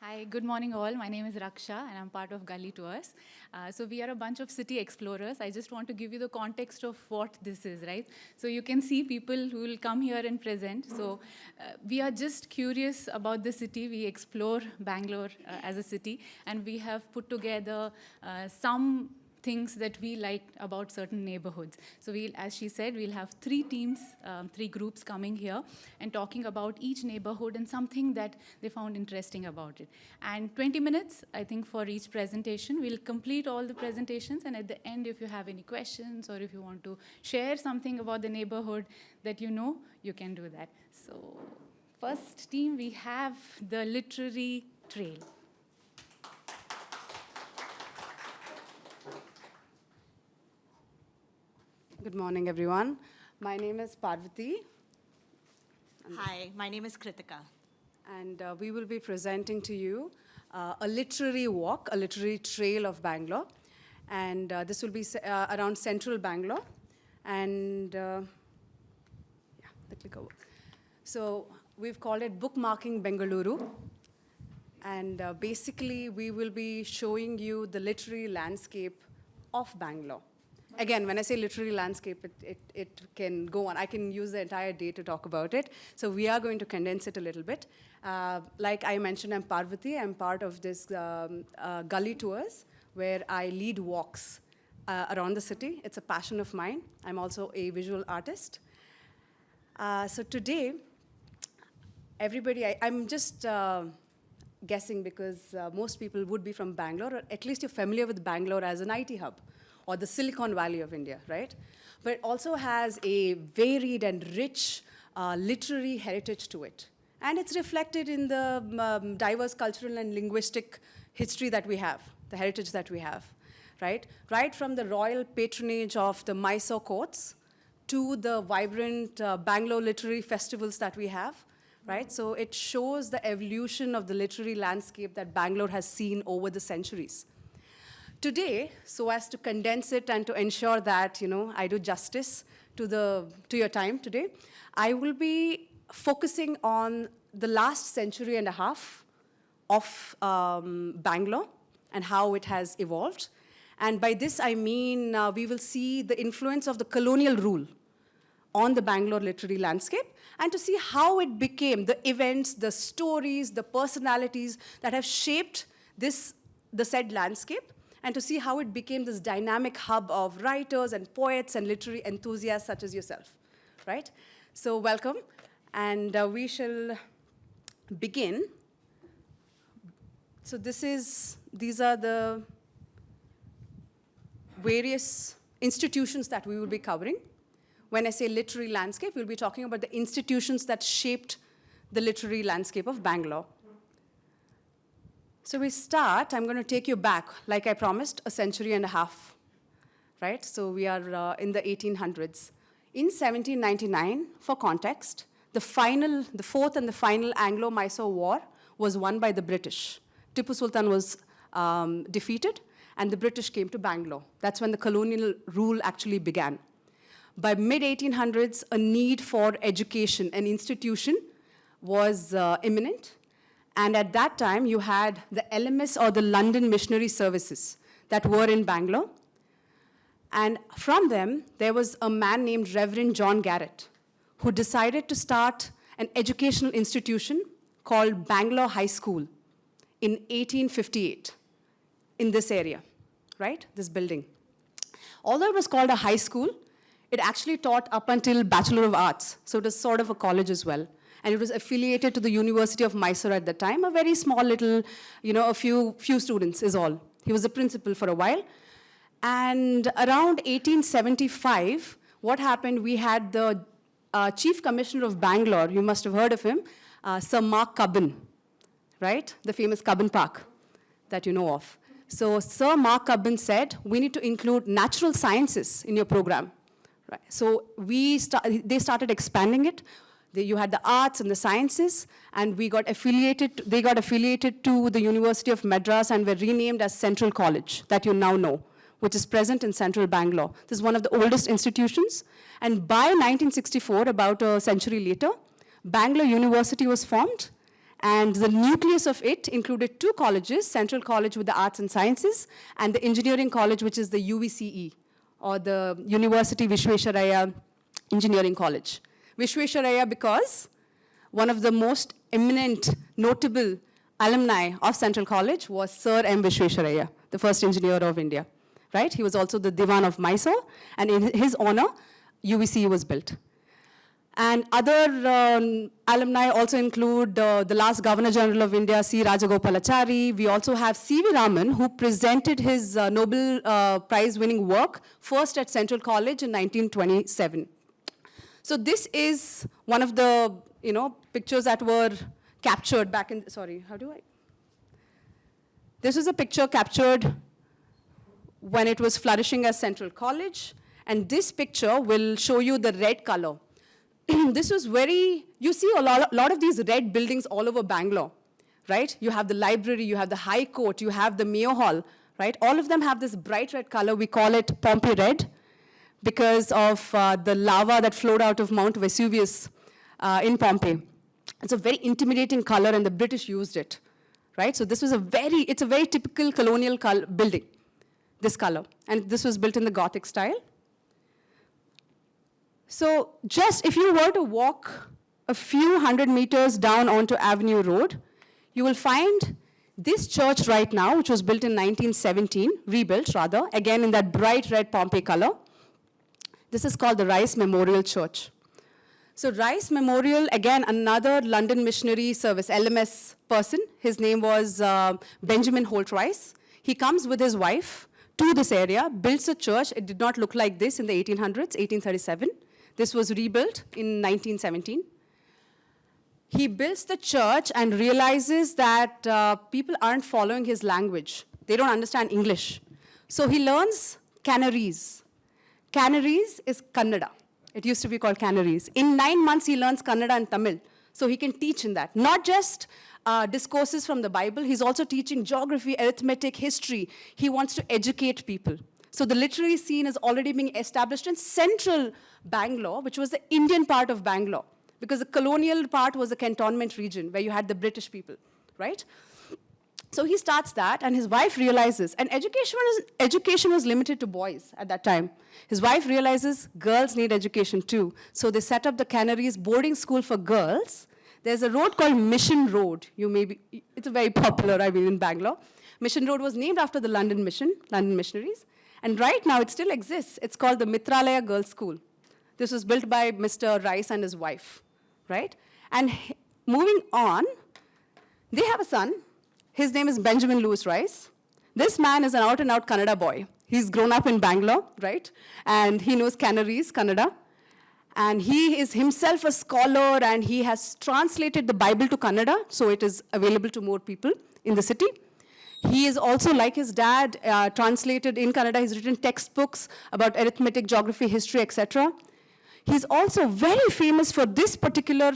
Hi, good morning all. My name is Raksha and I'm part of GULLY.TOURS. So we are a bunch of city explorers. I just want to give you the context of what this is, right? So you can see people who will come here and present. So we are just curious about the city. We explore Bangalore as a city, and we have put together some things that we like about certain neighborhoods. So we'll, as she said, we'll have three teams, three groups coming here and talking about each neighborhood and something that they found interesting about it. And 20 minutes, I think, for each presentation. We'll complete all the presentations, and at the end, if you have any questions or if you want to share something about the neighborhood that you know, you can do that. So first team, we have the literary trail. Good morning, everyone. My name is Parvati. Hi, my name is Kritika. And we will be presenting to you a literary walk, a literary trail of Bangalore. And this will be around central Bangalore. And yeah, the clicker work. So we've called it Bookmarking Bengaluru. And basically, we will be showing you the literary landscape of Bangalore. Again, when I say literary landscape, it can go on. I can use the entire day to talk about it. So we are going to condense it a little bit. Like I mentioned, I'm Parvati. I'm part of this GULLY.TOURS, where I lead walks around the city. It's a passion of mine. I'm also a visual artist. So today, everybody, I'm just guessing because most people would be from Bangalore, or at least you're familiar with Bangalore as an IT hub, or the Silicon Valley of India, right? But it also has a varied and rich literary heritage to it. And it's reflected in the diverse cultural and linguistic history that we have, the heritage that we have, right? Right from the royal patronage of the Mysore courts to the vibrant Bangalore literary festivals that we have, right? So it shows the evolution of the literary landscape that Bangalore has seen over the centuries. Today, so as to condense it and to ensure that I do justice to your time today, I will be focusing on the last century and a half of Bangalore and how it has evolved. And by this, I mean we will see the influence of the colonial rule on the Bangalore literary landscape, and to see how it became the events, the stories, the personalities that have shaped the said landscape, and to see how it became this dynamic hub of writers and poets and literary enthusiasts such as yourself, right? So welcome, and we shall begin. So these are the various institutions that we will be covering. When I say literary landscape, we'll be talking about the institutions that shaped the literary landscape of Bangalore. So we start, I'm going to take you back, like I promised, a century and a half, right? So we are in the 1800s. In 1799, for context, the fourth and the final Anglo-Mysore War was won by the British. Tipu Sultan was defeated, and the British came to Bangalore. That's when the colonial rule actually began. By mid-1800s, a need for education, an institution, was imminent. And at that time, you had the LMS, or the London Missionary Services, that were in Bangalore. And from them, there was a man named Reverend John Garrett, who decided to start an educational institution called Bangalore High School in 1858 in this area, right? This building. Although it was called a high school, it actually taught up until Bachelor of Arts. So it was sort of a college as well. And it was affiliated to the University of Mysore at the time, a very small little, a few students is all. He was the principal for a while. And around 1875, what happened, we had the Chief Commissioner of Bangalore, you must have heard of him, Sir Mark Cubbon, right? The famous Cubbon Park that you know of. So Sir Mark Cubbon said, we need to include natural sciences in your program. Right? So they started expanding it. You had the arts and the sciences, and they got affiliated to the University of Madras and were renamed as Central College, that you now know, which is present in central Bangalore. This is one of the oldest institutions. And by 1964, about a century later, Bangalore University was formed, And the nucleus of it included 2 colleges, Central College with the Arts and Sciences, and the Engineering College, which is the UVCE, or the University Vishwesvaraya Engineering College. Vishwesvaraya because one of the most eminent, notable alumni of Central College was Sir M. Vishwesvaraya, the first engineer of India, right? He was also the Diwan of Mysore, and in his honor, UVCE was built. And other alumni also include the last Governor General of India, C. Rajagopalachari. We also have C.V. Raman, who presented his Nobel Prize-winning work first at Central College in 1927. So this is one of the pictures that were captured back in, This was a picture captured when it was flourishing as Central College. And this picture will show you the red color. This was you see a lot of these red buildings all over Bangalore, right? You have the library, you have the High Court, you have the Mayo Hall, right? All of them have this bright red color. We call it Pompeii red because of the lava that flowed out of Mount Vesuvius in Pompeii. It's a very intimidating color, and the British used it, right? So this was it's a very typical colonial building, this color. And this was built in the Gothic style. So just if you were to walk a few hundred meters down onto Avenue Road, you will find this church right now, which was built in 1917, rebuilt rather, again in that bright red Pompeii color. This is called the Rice Memorial Church. So Rice Memorial, again, another London Missionary Service, LMS person. His name was Benjamin Holt Rice. He comes with his wife to this area, builds a church. It did not look like this in the 1800s, 1837. This was rebuilt in 1917. He builds the church and realizes that people aren't following his language. They don't understand English. So he learns Canarese. Canarese is Kannada. It used to be called Canarese. In 9 months, he learns Kannada and Tamil. So he can teach in that. Not just discourses from the Bible. He's also teaching geography, arithmetic, history. He wants to educate people. So the literary scene is already being established in central Bangalore, which was the Indian part of Bangalore, because the colonial part was the cantonment region where you had the British people, right? So he starts that, and his wife realizes, and education was limited to boys at that time. His wife realizes girls need education too. So they set up the Canaries boarding school for girls. There's a road called Mission Road. It's very popular, in Bangalore. Mission Road was named after the London missionaries. And right now, it still exists. It's called the Mitralaya Girls' School. This was built by Mr. Rice and his wife, right? And moving on, they have a son. His name is Benjamin Lewis Rice. This man is an out-and-out Kannada boy. He's grown up in Bangalore, right? And he knows Canarese, Kannada. And he is himself a scholar, and he has translated the Bible to Kannada, so it is available to more people in the city. He is also, like his dad, translated in Kannada. He's written textbooks about arithmetic, geography, history, etc. He's also very famous for this particular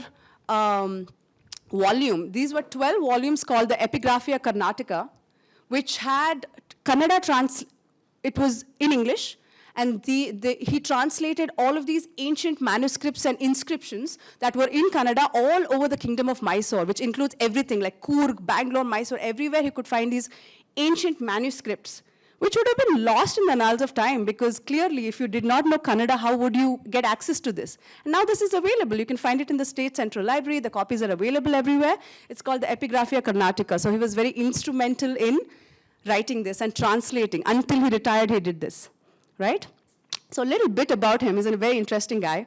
volume. These were 12 volumes called the Epigraphia Karnataka, which had Kannada it was in English, and he translated all of these ancient manuscripts and inscriptions that were in Kannada all over the kingdom of Mysore, which includes everything like Coorg, Bangalore, Mysore, everywhere he could find these ancient manuscripts, which would have been lost in the annals of time, because clearly if you did not know Kannada, how would you get access to this? And now this is available. You can find it in the State Central Library. The copies are available everywhere. It's called the Epigraphia Karnataka. So he was very instrumental in writing this and translating. Until he retired, he did this, right? So a little bit about him. He's a very interesting guy.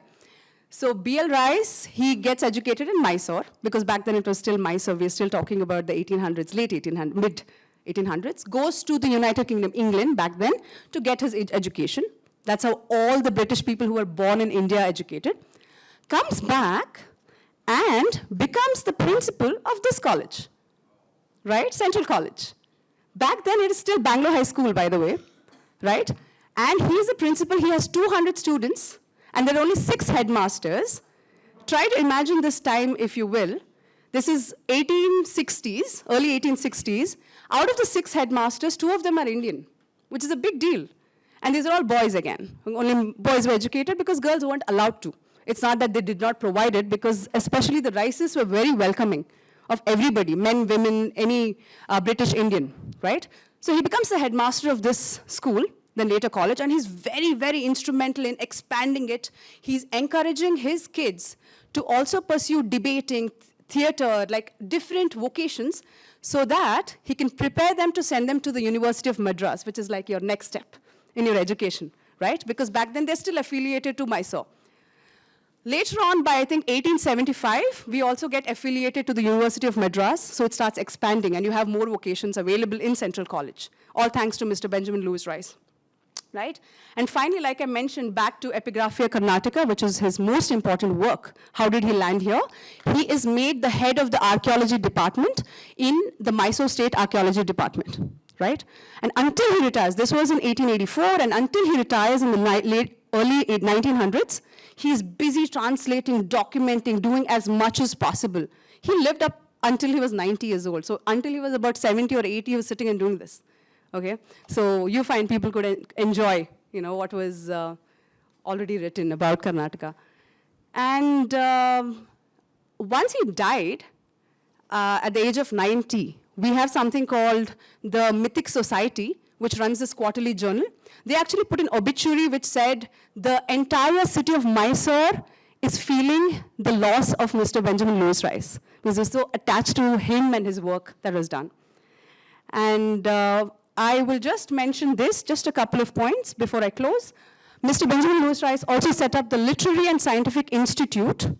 So B.L. Rice, he gets educated in Mysore, because back then it was still Mysore. We're still talking about the 1800s, mid-1800s. Goes to the United Kingdom, England, back then, to get his education. That's how all the British people who were born in India are educated. Comes back and becomes the principal of this college, right? Central College. Back then, it is still Bangalore High School, by the way, right? And he's a principal. He has 200 students, and there are only 6 headmasters. Try to imagine this time, if you will. This is 1860s, early 1860s. Out of the 6 headmasters, 2 of them are Indian, which is a big deal. And these are all boys again. Only boys were educated because girls weren't allowed to. It's not that they did not provide it, because especially the Rices were very welcoming of everybody, men, women, any British Indian, right? So he becomes the headmaster of this school, then later college, and he's very, very instrumental in expanding it. He's encouraging his kids to also pursue debating, theater, like different vocations, so that he can prepare them to send them to the University of Madras, which is like your next step in your education, right? Because back then they're still affiliated to Mysore. Later on, by I think 1875, we also get affiliated to the University of Madras, so it starts expanding, and you have more vocations available in Central College, all thanks to Mr. Benjamin Lewis Rice, right? And finally, like I mentioned, back to Epigraphia Karnataka, which is his most important work. How did he land here? He is made the head of the archaeology department in the Mysore State Archaeology Department, right? And until he retires, this was in 1884, and until he retires in the early 1900s, he is busy translating, documenting, doing as much as possible. He lived up until he was 90 years old. So until he was about 70 or 80, he was sitting and doing this. Okay? So you find people could enjoy, what was already written about Karnataka. And once he died, at the age of 90, we have something called the Mythic Society, which runs this quarterly journal. They actually put an obituary which said the entire city of Mysore is feeling the loss of Mr. Benjamin Lewis Rice, because they're so attached to him and his work that was done. And I will just mention this, just a couple of points before I close. Mr. Benjamin Lewis Rice also set up the Literary and Scientific Institute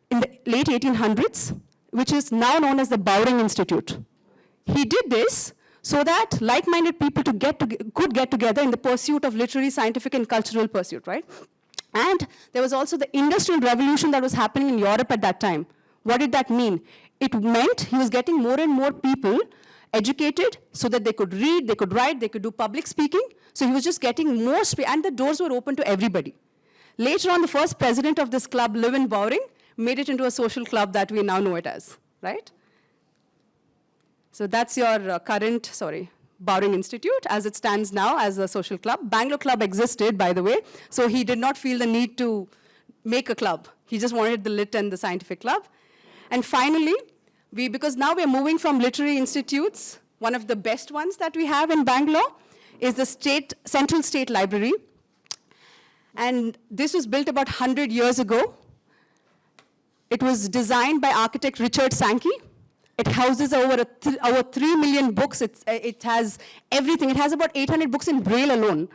in the late 1800s, which is now known as the Bowring Institute. He did this so that like-minded people could get together in the pursuit of literary, scientific, and cultural pursuit, right? And there was also the Industrial Revolution that was happening in Europe at that time. What did that mean? It meant he was getting more and more people educated so that they could read, they could write, they could do public speaking. So he was just getting more space, and the doors were open to everybody. Later on, the first president of this club, Lewin Bowring, made it into a social club that we now know it as, right? So that's your current, Bowring Institute, as it stands now as a social club. Bangalore Club existed, by the way, so he did not feel the need to make a club. He just wanted the Lit and the Scientific Club. And finally, because now we're moving from literary institutes, one of the best ones that we have in Bangalore is the Central State Library. And this was built about 100 years ago. It was designed by architect Richard Sankey. It houses over 3 million books. It has everything. It has about 800 books in Braille alone.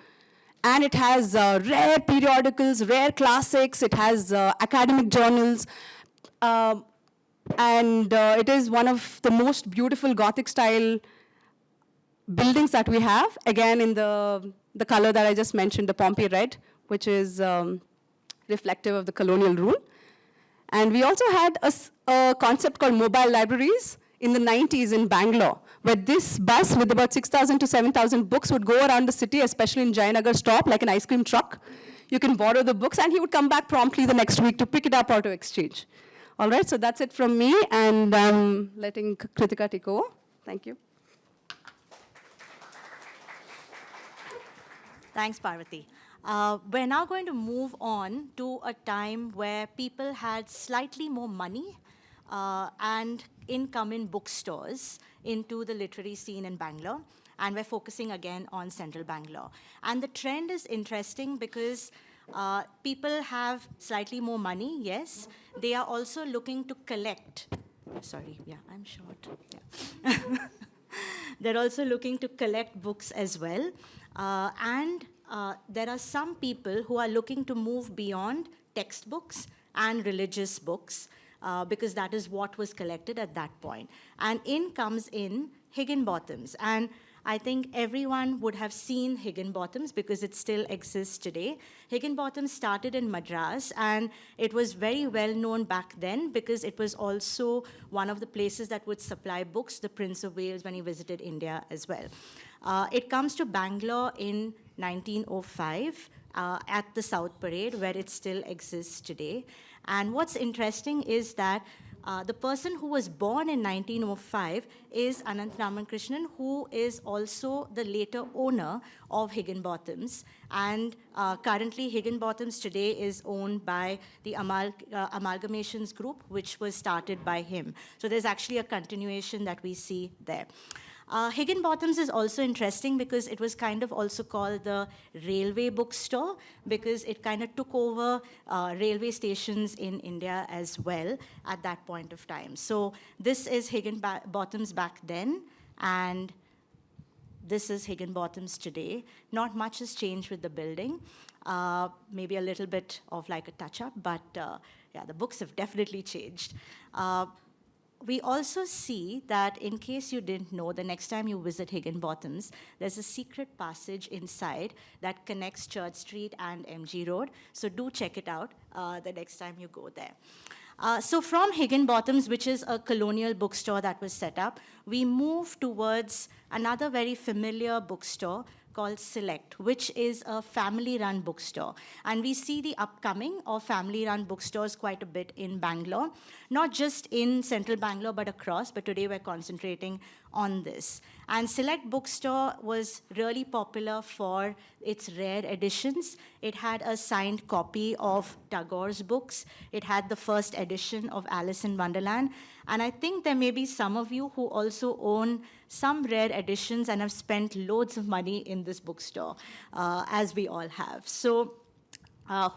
And it has rare periodicals, rare classics. It has academic journals. And it is one of the most beautiful Gothic-style buildings that we have. Again, in the color that I just mentioned, the Pompey red, which is reflective of the colonial rule. And we also had a concept called mobile libraries in the 90s in Bangalore, where this bus with about 6,000 to 7,000 books would go around the city, especially in Jayanagar stop, like an ice cream truck. You can borrow the books, and he would come back promptly the next week to pick it up or to exchange. All right, so that's it from me, and I'm letting Kritika take over. Thank you. Thanks, Parvati. We're now going to move on to a time where people had slightly more money and income in bookstores into the literary scene in Bangalore. And we're focusing again on central Bangalore. And the trend is interesting because people have slightly more money, yes. They are also looking to collect. Sorry, yeah, I'm short. Yeah. They're also looking to collect books as well. There are some people who are looking to move beyond textbooks and religious books because that is what was collected at that point. And in comes in Higginbothams. And I think everyone would have seen Higginbothams because it still exists today. Higginbothams started in Madras, and it was very well known back then because it was also one of the places that would supply books to the Prince of Wales when he visited India as well. It comes to Bangalore in 1905 at the South Parade, where it still exists today. And what's interesting is that The person who was born in 1905 is Anant Ramakrishnan, who is also the later owner of Higginbotham's. And currently, Higginbotham's today is owned by the Amalgamations Group, which was started by him. So there's actually a continuation that we see there. Higginbotham's is also interesting because it was kind of also called the railway bookstore because it kind of took over railway stations in India as well at that point of time. So this is Higginbotham's back then, and this is Higginbotham's today. Not much has changed with the building. Maybe a little bit of like a touch-up, but yeah, the books have definitely changed. We also see that, in case you didn't know, the next time you visit Higginbotham's, there's a secret passage inside that connects Church Street and MG Road. So do check it out the next time you go there. So from Higginbotham's, which is a colonial bookstore that was set up, we move towards another very familiar bookstore called Select, which is a family-run bookstore. And we see the upcoming of family-run bookstores quite a bit in Bangalore, not just in central Bangalore, but across, but today we're concentrating on this. And Select Bookstore was really popular for its rare editions. It had a signed copy of Tagore's books. It had the first edition of Alice in Wonderland. And I think there may be some of you who also own some rare editions and have spent loads of money in this bookstore, as we all have. So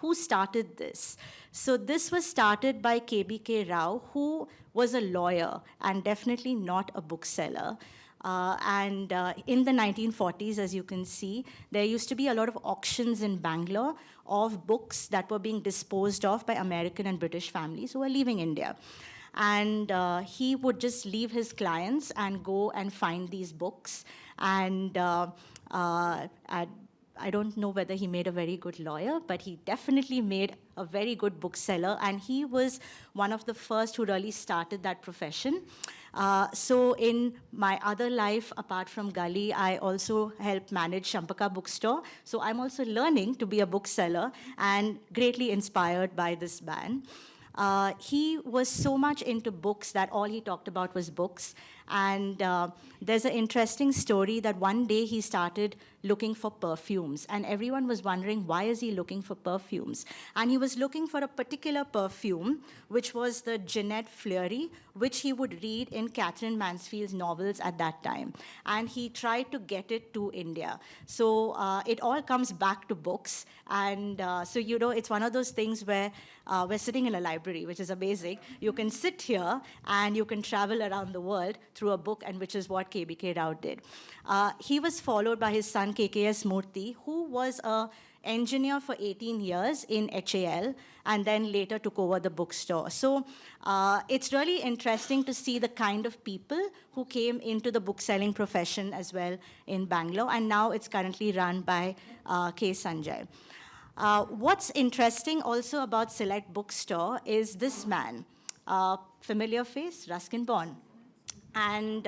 who started this? So this was started by KBK Rao, who was a lawyer and definitely not a bookseller. In the 1940s, as you can see, there used to be a lot of auctions in Bangalore of books that were being disposed of by American and British families who were leaving India. And he would just leave his clients and go and find these books. And I don't know whether he made a very good lawyer, but he definitely made a very good bookseller. And he was one of the first who really started that profession. So in my other life, apart from Gully, I also help manage Champaka Bookstore. So I'm also learning to be a bookseller and greatly inspired by this man. He was so much into books that all he talked about was books. And there's an interesting story that one day he started looking for perfumes. And everyone was wondering, why is he looking for perfumes? And he was looking for a particular perfume, which was the Jeanette Fleury, which he would read in Catherine Mansfield's novels at that time. And he tried to get it to India. So it all comes back to books. And so, you know, it's one of those things where we're sitting in a library, which is amazing. You can sit here and you can travel around the world through a book, and which is what KBK Rao did. He was followed by his son, KKS Murthy, who was an engineer for 18 years in HAL, and then later took over the bookstore. So it's really interesting to see the kind of people who came into the bookselling profession as well in Bangalore, and now it's currently run by K. Sanjay. What's interesting also about Select Bookstore is this man, familiar face, Ruskin Bond. And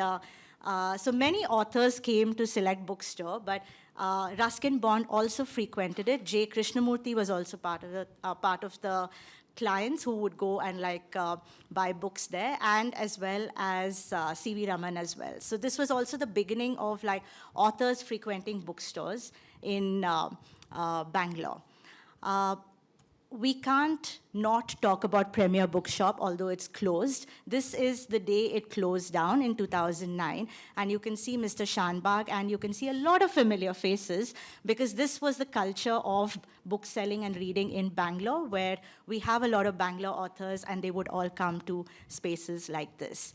so many authors came to Select Bookstore, but Ruskin Bond also frequented it. J. Krishnamurti was also part of the clients who would go and buy books there, and as well as C.V. Raman as well. So this was also the beginning of authors frequenting bookstores in Bangalore. We can't not talk about Premier Bookshop, although it's closed. This is the day it closed down in 2009. And you can see Mr. Shanbag, and you can see a lot of familiar faces, because this was the culture of bookselling and reading in Bangalore, where we have a lot of Bangalore authors, and they would all come to spaces like this.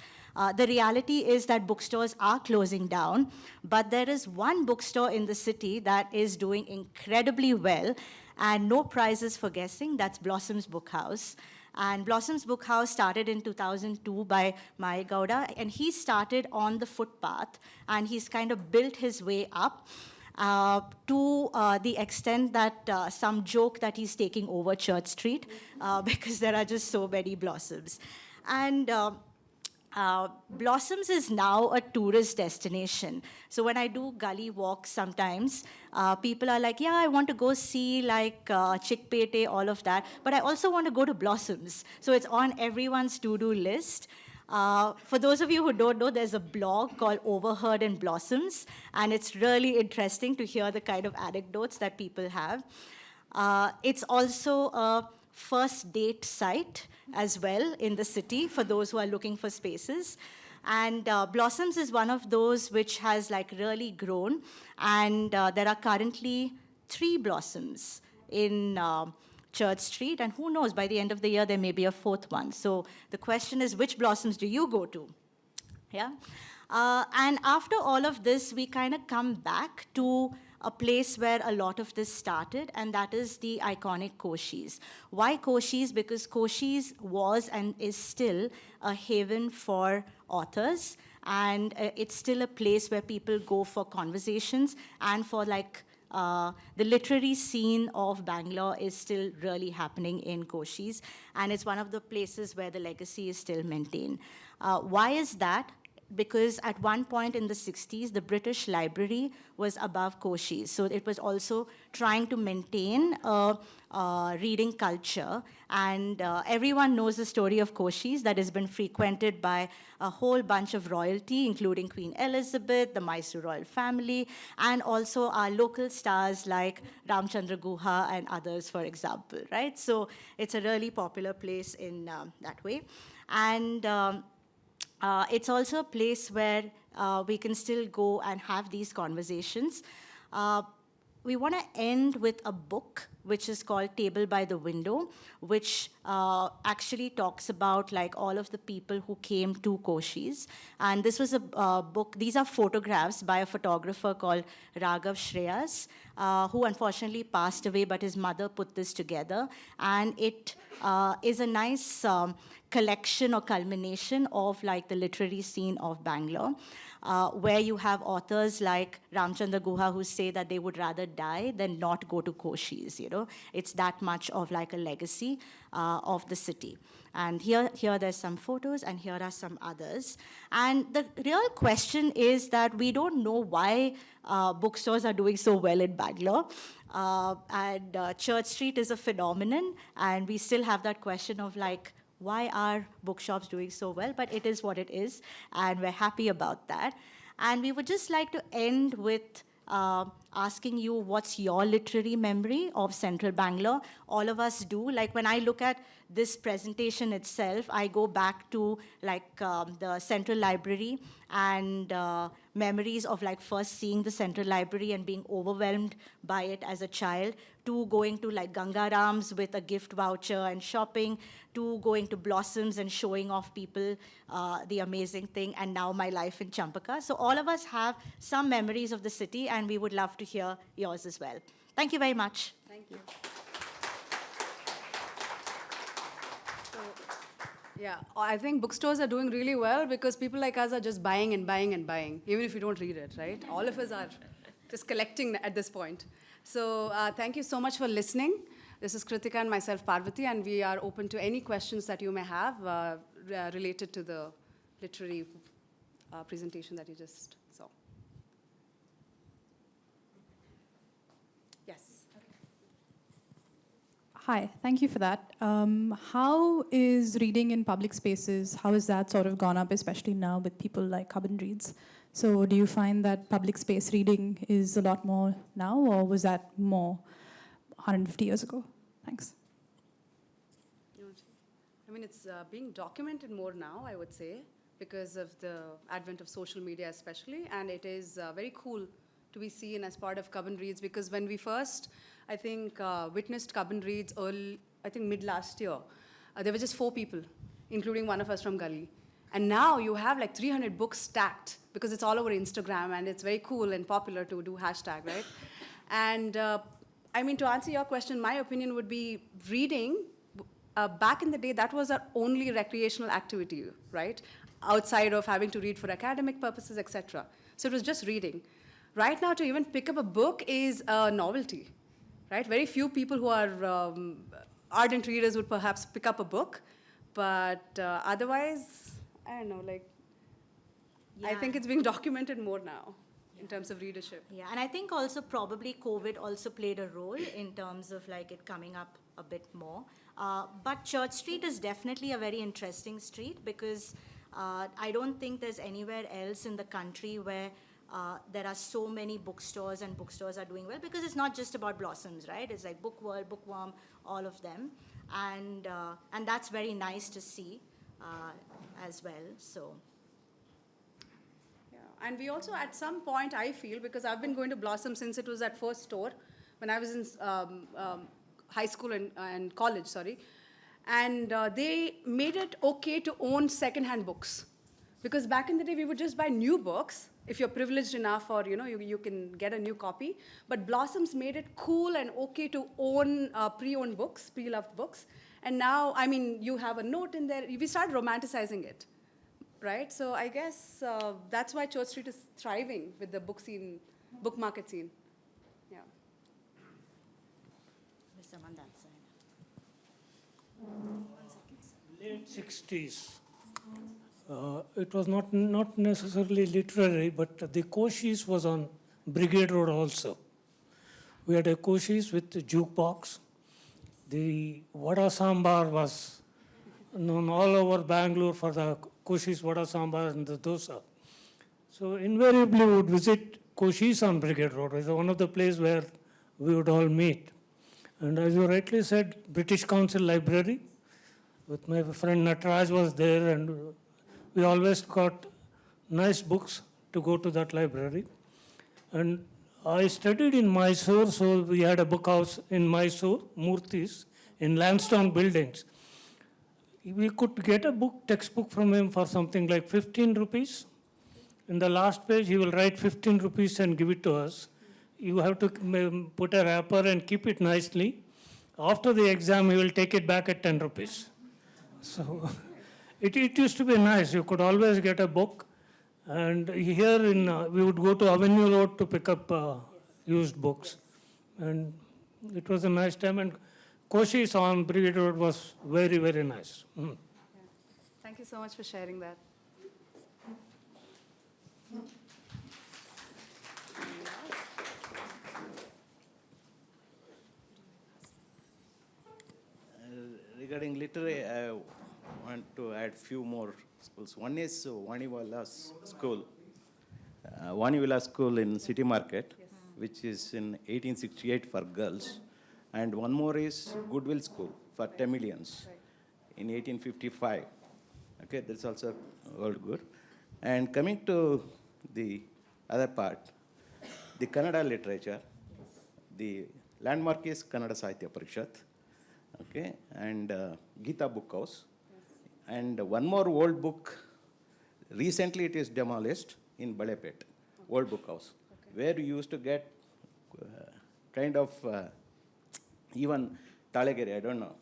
The reality is that bookstores are closing down, but there is one bookstore in the city that is doing incredibly well, and no prizes for guessing. That's Blossom's Book House. And Blossom's Book House started in 2002 by Mai Gowda, and he started on the footpath, and he's kind of built his way up to the extent that some joke that he's taking over Church Street because there are just so many Blossoms. And Blossoms is now a tourist destination. So when I do gully walks sometimes, people are like, yeah, I want to go see like Chickpete, all of that, but I also want to go to Blossoms. So it's on everyone's to-do list. For those of you who don't know, there's a blog called Overheard in Blossoms, and it's really interesting to hear the kind of anecdotes that people have. It's also a first date site as well in the city for those who are looking for spaces. And Blossoms is one of those which has like really grown. And there are currently 3 Blossoms in Church Street. And who knows, by the end of the year, there may be a 4th one. So the question is, which Blossoms do you go to? Yeah. And after all of this, we kind of come back to a place where a lot of this started, and that is the iconic Koshis. Why Koshis? Because Koshis was and is still a haven for authors, and it's still a place where people go for conversations and for like the literary scene of Bangalore is still really happening in Koshis, and it's one of the places where the legacy is still maintained. Why is that? Because at one point in the 60s, the British Library was above Koshis. So it was also trying to maintain a reading culture. And everyone knows the story of Koshis that has been frequented by a whole bunch of royalty, including Queen Elizabeth, the Mysore royal family, and also our local stars like Ramchandra Guha and others, for example, right? So it's a really popular place in that way. And it's also a place where we can still go and have these conversations. We want to end with a book which is called Table by the Window, which actually talks about like all of the people who came to Koshis. And this was a book, these are photographs by a photographer called Raghav Shreyas, who unfortunately passed away, but his mother put this together. And it is a nice collection or culmination of like the literary scene of Bangalore, where you have authors like Ramchandra Guha who say that they would rather die than not go to Koshis, you know. It's that much of like a legacy of the city. And here there's some photos, and here are some others. And the real question is that we don't know why bookstores are doing so well in Bangalore. And Church Street is a phenomenon, and we still have that question of like, why are bookshops doing so well? But it is what it is, and we're happy about that. And we would just like to end with asking you, what's your literary memory of Central Bangalore? All of us do. Like when I look at this presentation itself, I go back to like the Central Library and memories of like first seeing the Central Library and being overwhelmed by it as a child, to going to like Gangaram's with a gift voucher and shopping, to going to Blossoms and showing off people the amazing thing, and now my life in Champaka. So all of us have some memories of the city, and we would love to hear yours as well. Thank you very much. Thank you. Yeah, I think bookstores are doing really well because people like us are just buying and buying and buying, even if you don't read it, right? All of us are just collecting at this point. So thank you so much for listening. This is Kritika and myself, Parvati, and we are open to any questions that you may have related to the literary presentation that you just saw. Yes. Hi, thank you for that. How is reading in public spaces, how has that sort of gone up, especially now with people like Hub and Reads? So do you find that public space reading is a lot more now, or was that more 150 years ago? Thanks. I mean, it's being documented more now, I would say, because of the advent of social media especially, and it is very cool to be seen as part of Cub and Reads, because when we first, I think, witnessed Cub and Reads mid last year, there were just 4 people, including one of us from Gully. And now you have like 300 books stacked because it's all over Instagram, and it's very cool and popular to do hashtag, right? And I mean, to answer your question, my opinion would be reading, back in the day, that was our only recreational activity, right? Outside of having to read for academic purposes, etc. So it was just reading. Right now, to even pick up a book is a novelty, right? Very few people who are ardent readers would perhaps pick up a book, but otherwise, I don't know, like, I think it's being documented more now in terms of readership. Yeah, and I think also probably COVID also played a role in terms of like it coming up a bit more. But Church Street is definitely a very interesting street because I don't think there's anywhere else in the country where there are so many bookstores and bookstores are doing well, because it's not just about Blossoms, right? It's like Book World, Bookworm, all of them. And that's very nice to see as well, so. And we also, at some point, I feel, because I've been going to Blossom since it was that first store, when I was in high school and college, sorry. And they made it okay to own second-hand books. Because back in the day, we would just buy new books, if you're privileged enough, or you can get a new copy. But Blossoms made it cool and okay to own pre-owned books, pre-loved books. And now, I mean, you have a note in there. We started romanticizing it. Right, so I guess that's why Church Street is thriving with the book scene, book market scene. Yeah. There's some on that side. Late 60s. It was not necessarily literary, but the Koshis was on Brigade Road also. We had a Koshis with the jukebox. The Vada Sambar was known all over Bangalore for the Koshis, Vada Sambar and the dosa. So invariably we would visit Koshis on Brigade Road. It was one of the places where we would all meet. And as you rightly said, British Council Library, with my friend Nataraj was there, and we always got nice books to go to that library. And I studied in Mysore, so we had a book house in Mysore, Murthy's, in Lansdowne buildings. We could get a textbook from him for something like 15 rupees. In the last page, he will write 15 rupees and give it to us. You have to put a wrapper and keep it nicely. After the exam, he will take it back at 10 rupees. So it used to be nice. You could always get a book. And here we would go to Avenue Road to pick up used books. And it was a nice time. And Koshis on Brigade Road was very, very nice. Yeah. Thank you so much for sharing that. Regarding literary, I want to add few more schools. One is Vaniwala's school. Vaniwala school in City Market, yes, which is in 1868 for girls. And one more is Goodwill School for Tamilians in 1855. Okay, that's also all good. And coming to the other part, the Kannada literature, the landmark is Kannada Sahitya Parishad, okay, and Gita Book House. And one more old book, recently it is demolished in Balepet, old book house, where you used to get kind of even Talegere, I don't know.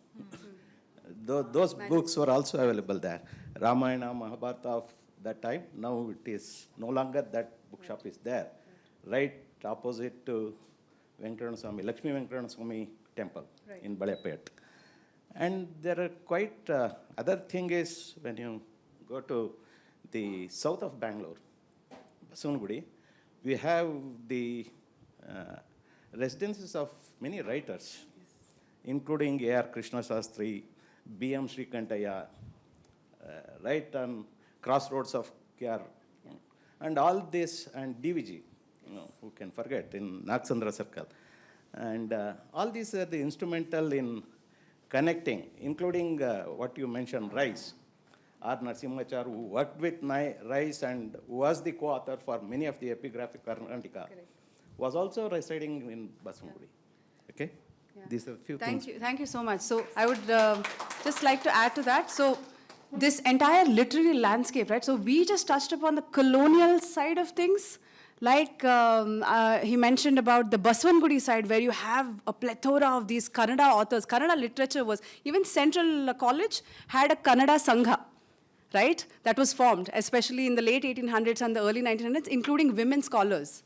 Those books were also available there. Ramayana, Mahabharata of that time. Now it is no longer that bookshop is there. Right opposite to Venkatramana Swami, Lakshmi Venkatramana Swami temple in Balepet. And there are quite, other thing is when you go to the south of Bangalore, Basavangudi, we have the residences of many writers, including A.R. Krishna Shastri, B.M. Srikantaya, right on crossroads of K.R. And all this, and DVG, who can forget, in Nagsandra Circle. And all these are the instrumental in connecting, including what you mentioned, Rice. R. Narasimhachar, who worked with Rice and who was the co-author for many of the epigraphic Karnataka, was also residing in Basavangudi. Okay? Yeah. These are a few things. Thank you so much. So I would just like to add to that. So this entire literary landscape, right? So we just touched upon the colonial side of things. Like he mentioned about the Basavangudi side, where you have a plethora of these Kannada authors. Kannada literature was, even Central College had a Kannada Sangha, right? That was formed, especially in the late 1800s and the early 1900s, including women scholars.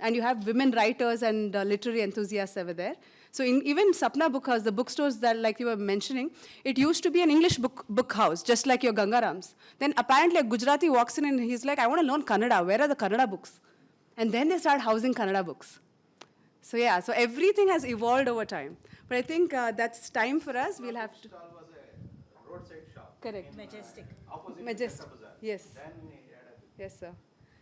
And you have women writers and literary enthusiasts over there. So even Sapna Book House, the bookstores that like you were mentioning, it used to be an English book house, just like your Gangarams. Then apparently a Gujarati walks in and he's like, I want to learn Kannada. Where are the Kannada books? And then they start housing Kannada books. So yeah, so everything has evolved over time. But I think that's time for us. We'll have to. Stall was a roadside shop. Correct. Majestic. Opposite Majestic. Bazaar. Yes. Then he had a Yes, sir.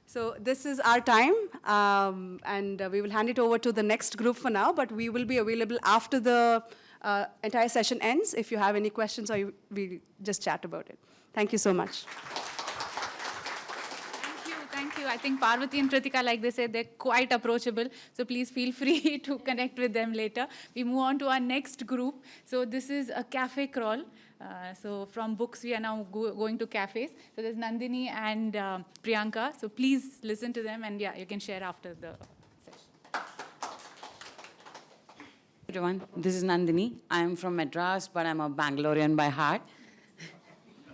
So this is our time, and we will hand it over to the next group for now, but we will be available after the entire session ends if you have any questions or we just chat about it. Thank you so much. Thank you. I think Parvati and Kritika, like they said, they're quite approachable. So please feel free to connect with them later. We move on to our next group. So this is a cafe crawl. So from books, we are now going to cafes. So there's Nandini and Priyanka. So please listen to them, and yeah, you can share after the session. Everyone, this is Nandini. I am from Madras, but I'm a Bangalorean by heart.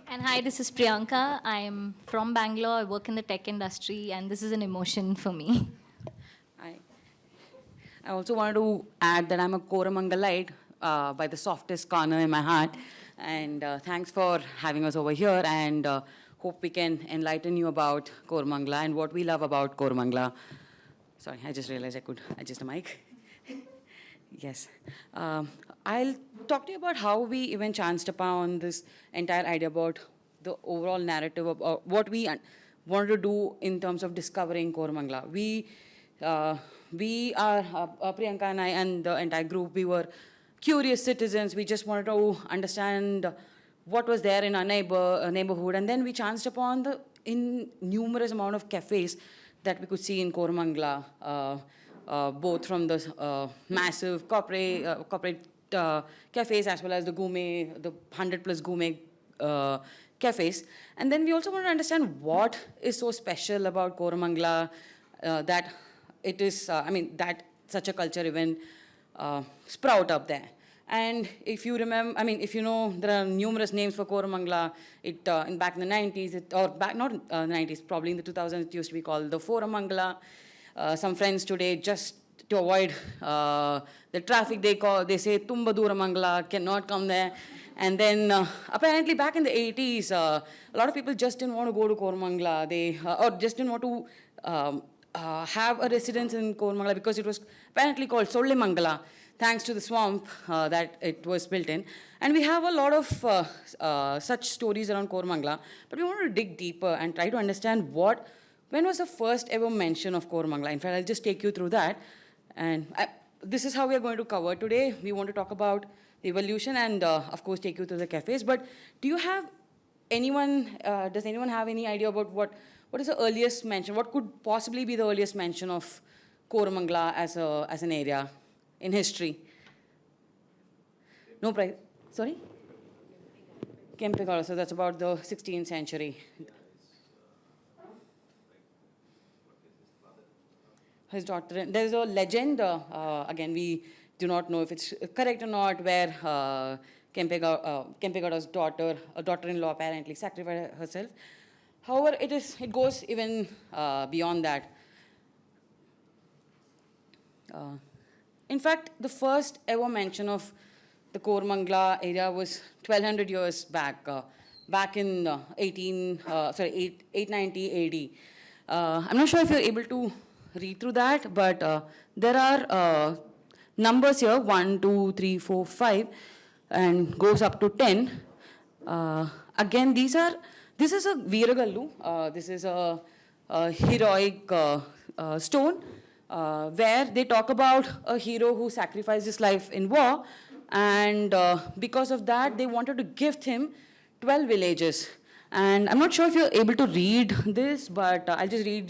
And hi, this is Priyanka. I'm from Bangalore. I work in the tech industry, and this is an emotion for me. I also wanted to add that I'm a Koramangalite by the softest corner in my heart. And thanks for having us over here, and hope we can enlighten you about Koramangala and what we love about Koramangala. Sorry, I just realized I could adjust the mic. Yes. I'll talk to you about how we even chanced upon this entire idea about the overall narrative of what we wanted to do in terms of discovering Koramangala. We are, Priyanka and I and the entire group, we were curious citizens. We just wanted to understand what was there in our neighborhood. And then we chanced upon the numerous amount of cafes that we could see in Koramangala. Both from the massive corporate cafes as well as the gourmet, the 100+ gourmet cafes. And then we also want to understand what is so special about Koramangala that it is, that such a culture even sprout up there. And if you remember, if you know, there are numerous names for Koramangala. Back in the 90s, not in the 90s, probably in the 2000s, it used to be called the Foramangala. Some friends today, just to avoid the traffic, they say Tumba Duramangala, cannot come there. And then apparently back in the 80s, a lot of people just didn't want to go to Koramangala. Or just didn't want to have a residence in Koramangala because it was apparently called Sollimangala, thanks to the swamp that it was built in. And we have a lot of such stories around Koramangala, but we want to dig deeper and try to understand when was the first ever mention of Koramangala? In fact, I'll just take you through that. And this is how we are going to cover today. We want to talk about the evolution and, of course, take you through the cafes. But do you have does anyone have any idea about what is the earliest mention? What could possibly be the earliest mention of Koramangala as an area in history? No price. Sorry? Kempegowda. So that's about the 16th century. His daughter, there's a legend, again, we do not know if it's correct or not, where Kempegowda's daughter-in-law apparently sacrificed herself. However, it goes even beyond that. In fact, the first ever mention of the Koramangala area was 1200 years back, back in 890 AD. I'm not sure if you're able to read through that, but there are numbers here, 1, 2, 3, 4, 5, and goes up to 10. Again, this is a Veeragallu. This is a heroic stone where they talk about a hero who sacrificed his life in war, and because of that, they wanted to gift him 12 villages. And I'm not sure if you're able to read this, but I'll just read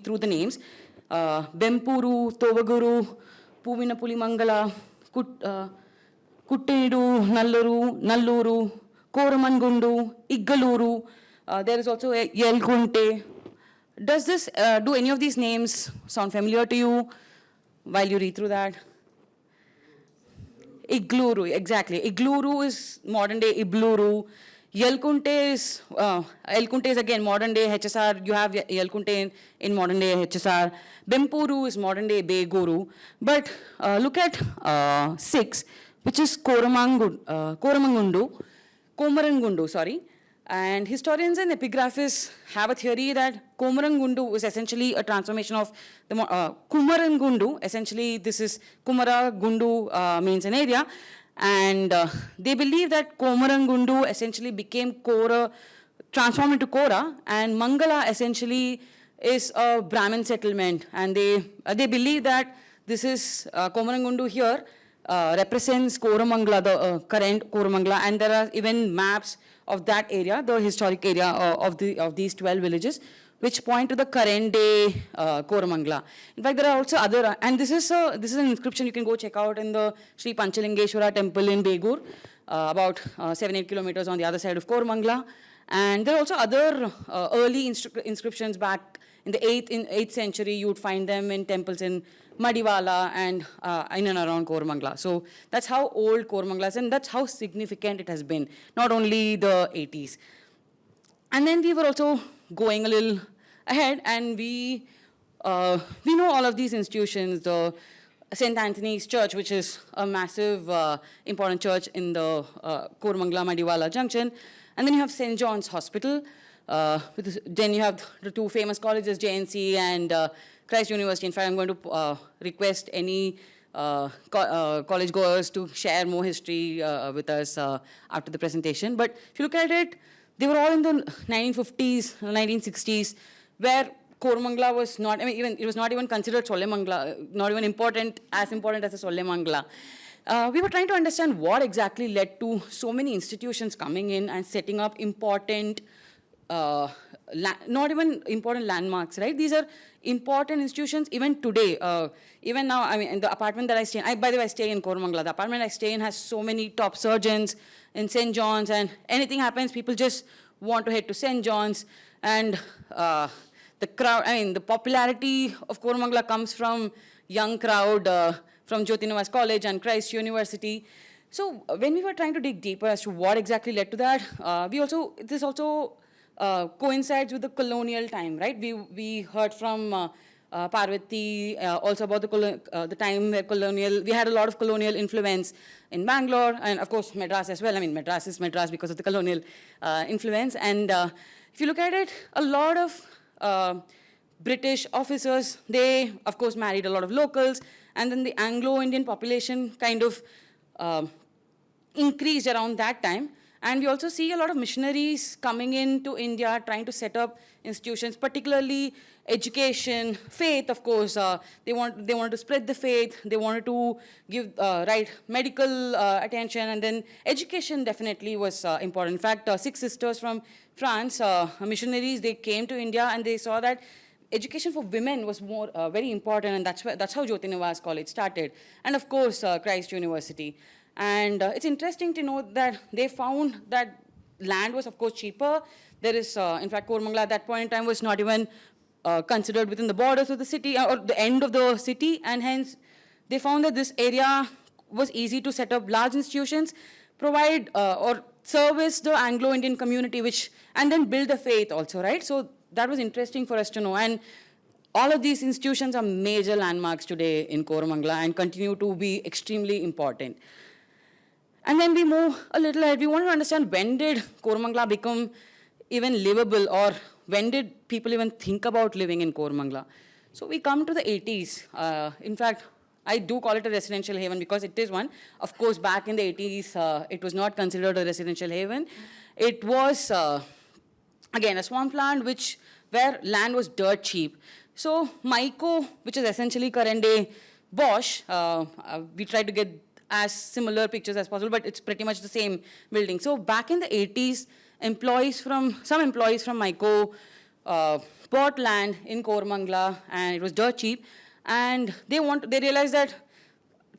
through the names. Bempuru, Tovaguru, Puvina Mangala, Kuttenidu, Nalluru, Koramangundu, Iggaluru. There is also a Yelgunte. Do any of these names sound familiar to you while you read through that? Igluru, exactly. Igluru is modern day Ibluru. Yelkunte is again modern day HSR. You have Yelkunte in modern day HSR. Bempuru is modern day Beguru. But look at 6, which is Komarangundu, sorry. And historians and epigraphists have a theory that Komarangundu is essentially a transformation of the Kumarangundu. Essentially, this is Kumaragundu means an area. And they believe that Komarangundu essentially became Kora, transformed into Kora, and Mangala essentially is a Brahmin settlement. And they believe that this is Komarangundu here represents Koramangala, the current Koramangala, and there are even maps of that area, the historic area of these 12 villages, which point to the current day Koramangala. In fact, there are also other, and this is an inscription you can go check out in the Sri Panchalingeshwara temple in Begur, about 7-8 kilometers on the other side of Koramangala. And there are also other early inscriptions back in the 8th century. You would find them in temples in Madiwala and in and around Koramangala. So that's how old Koramangala is, and that's how significant it has been, not only the 80s. And then we were also going a little ahead, and we know all of these institutions, the St. Anthony's Church, which is a massive, important church in the Koramangala-Madiwala junction. And then you have St. John's Hospital. Then you have the 2 famous colleges, JNC and Christ University. In fact, I'm going to request any college goers to share more history with us after the presentation. But if you look at it, they were all in the 1950s, 1960s, where Koramangala was not, it was not even considered Sollemangala, not even as important as the Sollemangala. We were trying to understand what exactly led to so many institutions coming in and setting up important, not even important landmarks, right? These are important institutions even today. Even now, in the apartment that I stay in, by the way, I stay in Koramangala. The apartment I stay in has so many top surgeons in St. John's, and anything happens, people just want to head to St. John's. And the crowd, the popularity of Koramangala comes from young crowd from Jyotinivas College and Christ University. So when we were trying to dig deeper as to what exactly led to that, this also coincides with the colonial time, right? We heard from Parvati also about the time where we had a lot of colonial influence in Bangalore, and of course Madras as well. Madras is Madras because of the colonial influence. And if you look at it, a lot of British officers, they of course married a lot of locals, and then the Anglo-Indian population kind of increased around that time. And we also see a lot of missionaries coming into India, trying to set up institutions, particularly education, faith, of course. They wanted to spread the faith. They wanted to give medical attention, and then education definitely was important. In fact, 6 sisters from France, missionaries, they came to India and they saw that education for women was very important, and that's how Jyotinivas College started. And of course, Christ University. And it's interesting to note that they found that land was, of course, cheaper. There is, in fact, Koramangala at that point in time was not even considered within the borders of the city or the end of the city, and hence they found that this area was easy to set up large institutions, provide or service the Anglo-Indian community, and then build the faith also, right? So that was interesting for us to know. And all of these institutions are major landmarks today in Koramangala and continue to be extremely important. And then we move a little ahead. We want to understand, when did Koramangala become even livable, or when did people even think about living in Koramangala? So we come to the 80s. In fact, I do call it a residential haven because it is one. Of course, back in the 80s, it was not considered a residential haven. It was, again, a swampland where land was dirt cheap. So Maiko, which is essentially current day Bosch, we tried to get as similar pictures as possible, but it's pretty much the same building. So back in the 80s, some employees from Maiko bought land in Koramangala, and it was dirt cheap. And they realized that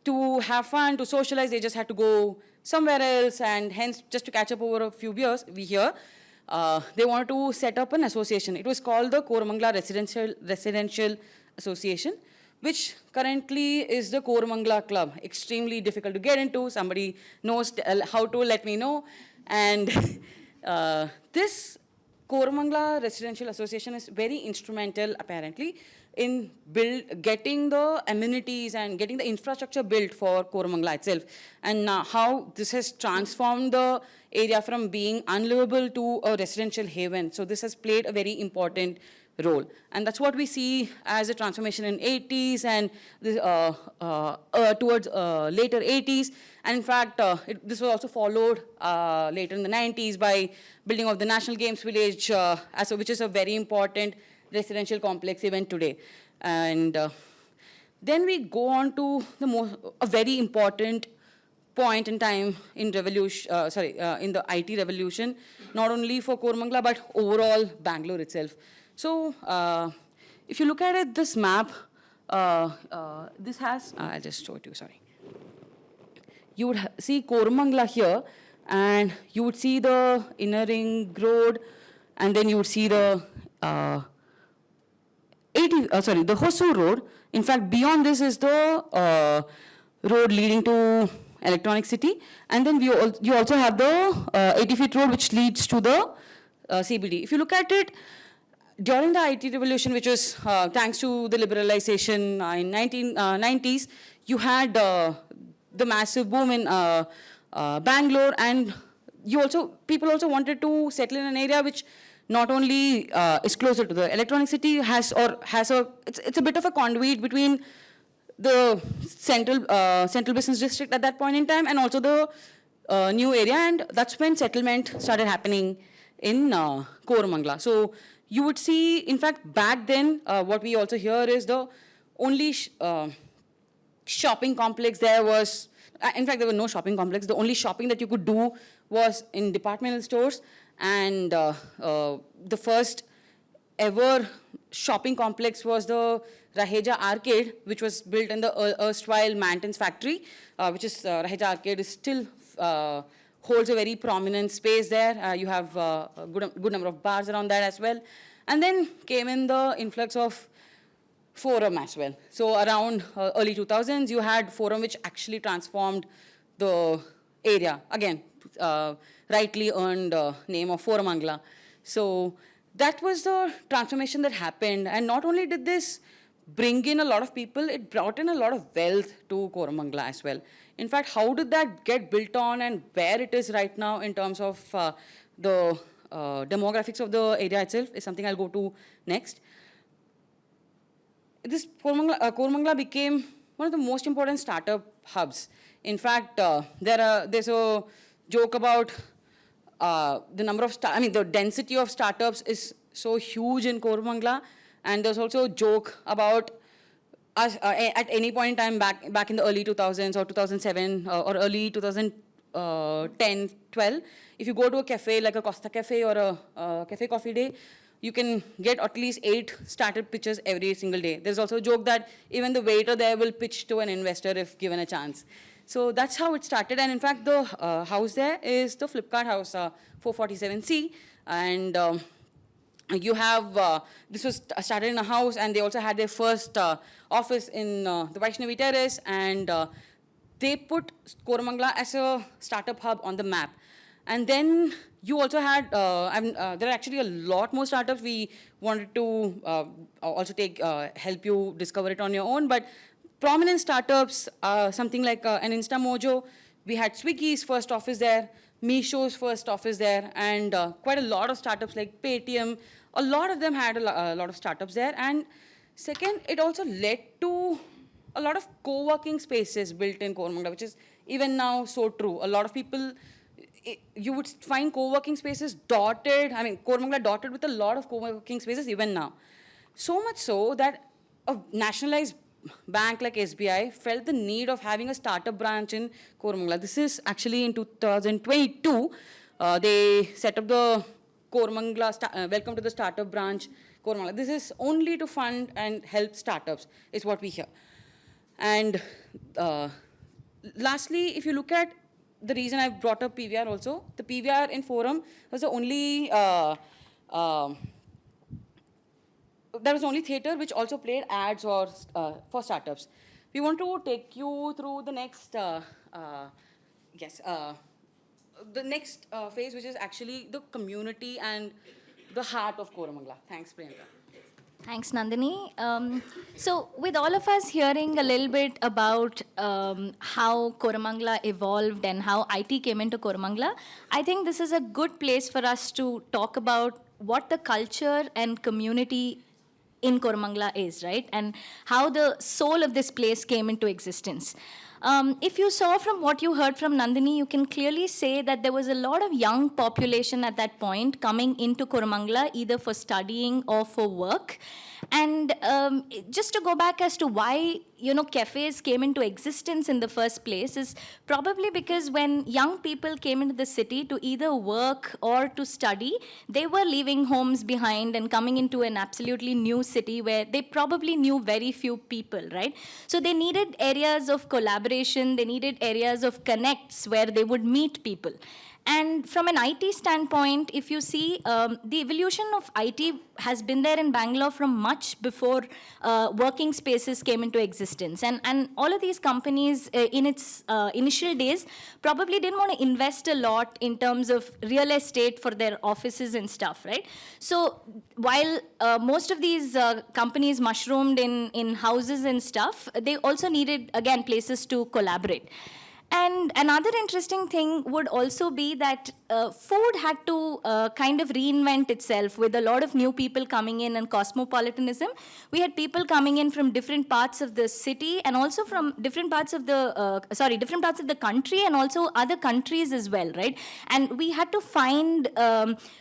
to have fun, to socialize, they just had to go somewhere else, and hence, just to catch up over a few years, they wanted to set up an association. It was called the Koramangala Residential Association, which currently is the Koramangala Club. Extremely difficult to get into. Somebody knows how to let me know. And This Koramangala Residential Association is very instrumental, apparently, in getting the amenities and getting the infrastructure built for Koramangala itself. And how this has transformed the area from being unlivable to a residential haven. So this has played a very important role. And that's what we see as a transformation in 80s and towards later 80s. And in fact, this was also followed later in the 90s by building of the National Games Village, which is a very important residential complex even today. And then we go on to a very important point in time in revolution, in the IT revolution, not only for Koramangala, but overall Bangalore itself. So if you look at it, this map, this has, I'll just show it to you, sorry. You would see Koramangala here, and you would see the inner ring road, and then you would see the the Hosur road. In fact, beyond this is the road leading to Electronic City, and then you also have the 80 feet road which leads to the CBD. If you look at it, during the IT revolution, which was thanks to the liberalization in 1990s, you had the massive boom in Bangalore, and people also wanted to settle in an area which not only is closer to the Electronic City, it's a bit of a conduit between the central business district at that point in time and also the new area, and that's when settlement started happening in Koramangala. So you would see, in fact, back then, what we also hear is the only shopping complex there was, in fact, there was no shopping complex. The only shopping that you could do was in departmental stores, and the first ever shopping complex was the Raheja Arcade, which was built in the erstwhile Manton's factory, which is Raheja Arcade is still holds a very prominent space there. You have a good number of bars around that as well. And then came in the influx of Forum as well. So around early 2000s, you had Forum, which actually transformed the area. Again, rightly earned name of Koramangala. So that was the transformation that happened. And not only did this bring in a lot of people, it brought in a lot of wealth to Koramangala as well. In fact, how did that get built on and where it is right now in terms of the demographics of the area itself is something I'll go to next. This Koramangala became one of the most important startup hubs. In fact, there's a joke about the number of, the density of startups is so huge in Koramangala, and there's also a joke about us at any point in time back in the early 2000s or 2007 or early 2010, 12, if you go to a cafe like a Costa Cafe or a Cafe Coffee Day, you can get at least 8 startup pitches every single day. There's also a joke that even the waiter there will pitch to an investor if given a chance. So that's how it started. And in fact, the house there is the Flipkart house, 447C. And you have, this was started in a house, and they also had their first office in the Vaishnavi Terrace. And they put Koramangala as a startup hub on the map. And then you also had, there are actually a lot more startups. We wanted to also help you discover it on your own. But prominent startups, something like an InstaMojo, we had Swiggy's first office there, Meesho's first office there, and quite a lot of startups like Paytm. A lot of them had a lot of startups there. And second, it also led to a lot of co-working spaces built in Koramangala, which is even now so true. A lot of people, you would find co-working spaces dotted, Koramangala dotted with a lot of co-working spaces even now. So much so that a nationalized bank like SBI felt the need of having a startup branch in Koramangala. This is actually in 2022. They set up the Koramangala, Welcome to the Startup Branch, Koramangala. This is only to fund and help startups, is what we hear. And lastly, if you look at the reason I brought up PVR also, the PVR in Forum was the only, there was only theater which also played ads for startups. We want to take you through the next, the next phase, which is actually the community and the heart of Koramangala. Thanks, Priyanka. Thanks, Nandini. So, with all of us hearing a little bit about how Koramangala evolved and how IT came into Koramangala, I think this is a good place for us to talk about what the culture and community in Koramangala is, right? And how the soul of this place came into existence. If you saw from what you heard from Nandini, you can clearly say that there was a lot of young population at that point coming into Koramangala, either for studying or for work. And just to go back as to why, cafes came into existence in the first place is probably because when young people came into the city to either work or to study, they were leaving homes behind and coming into an absolutely new city where they probably knew very few people, right? So they needed areas of collaboration, they needed areas of connects where they would meet people. And from an IT standpoint, if you see, the evolution of IT has been there in Bangalore from much before working spaces came into existence. And all of these companies in its initial days probably didn't want to invest a lot in terms of real estate for their offices and stuff, right? So while most of these companies mushroomed in houses and stuff, they also needed, again, places to collaborate. And another interesting thing would also be that food had to kind of reinvent itself with a lot of new people coming in and cosmopolitanism. We had people coming in from different parts of the city and also from different parts of the country and also other countries as well, right? And we had to find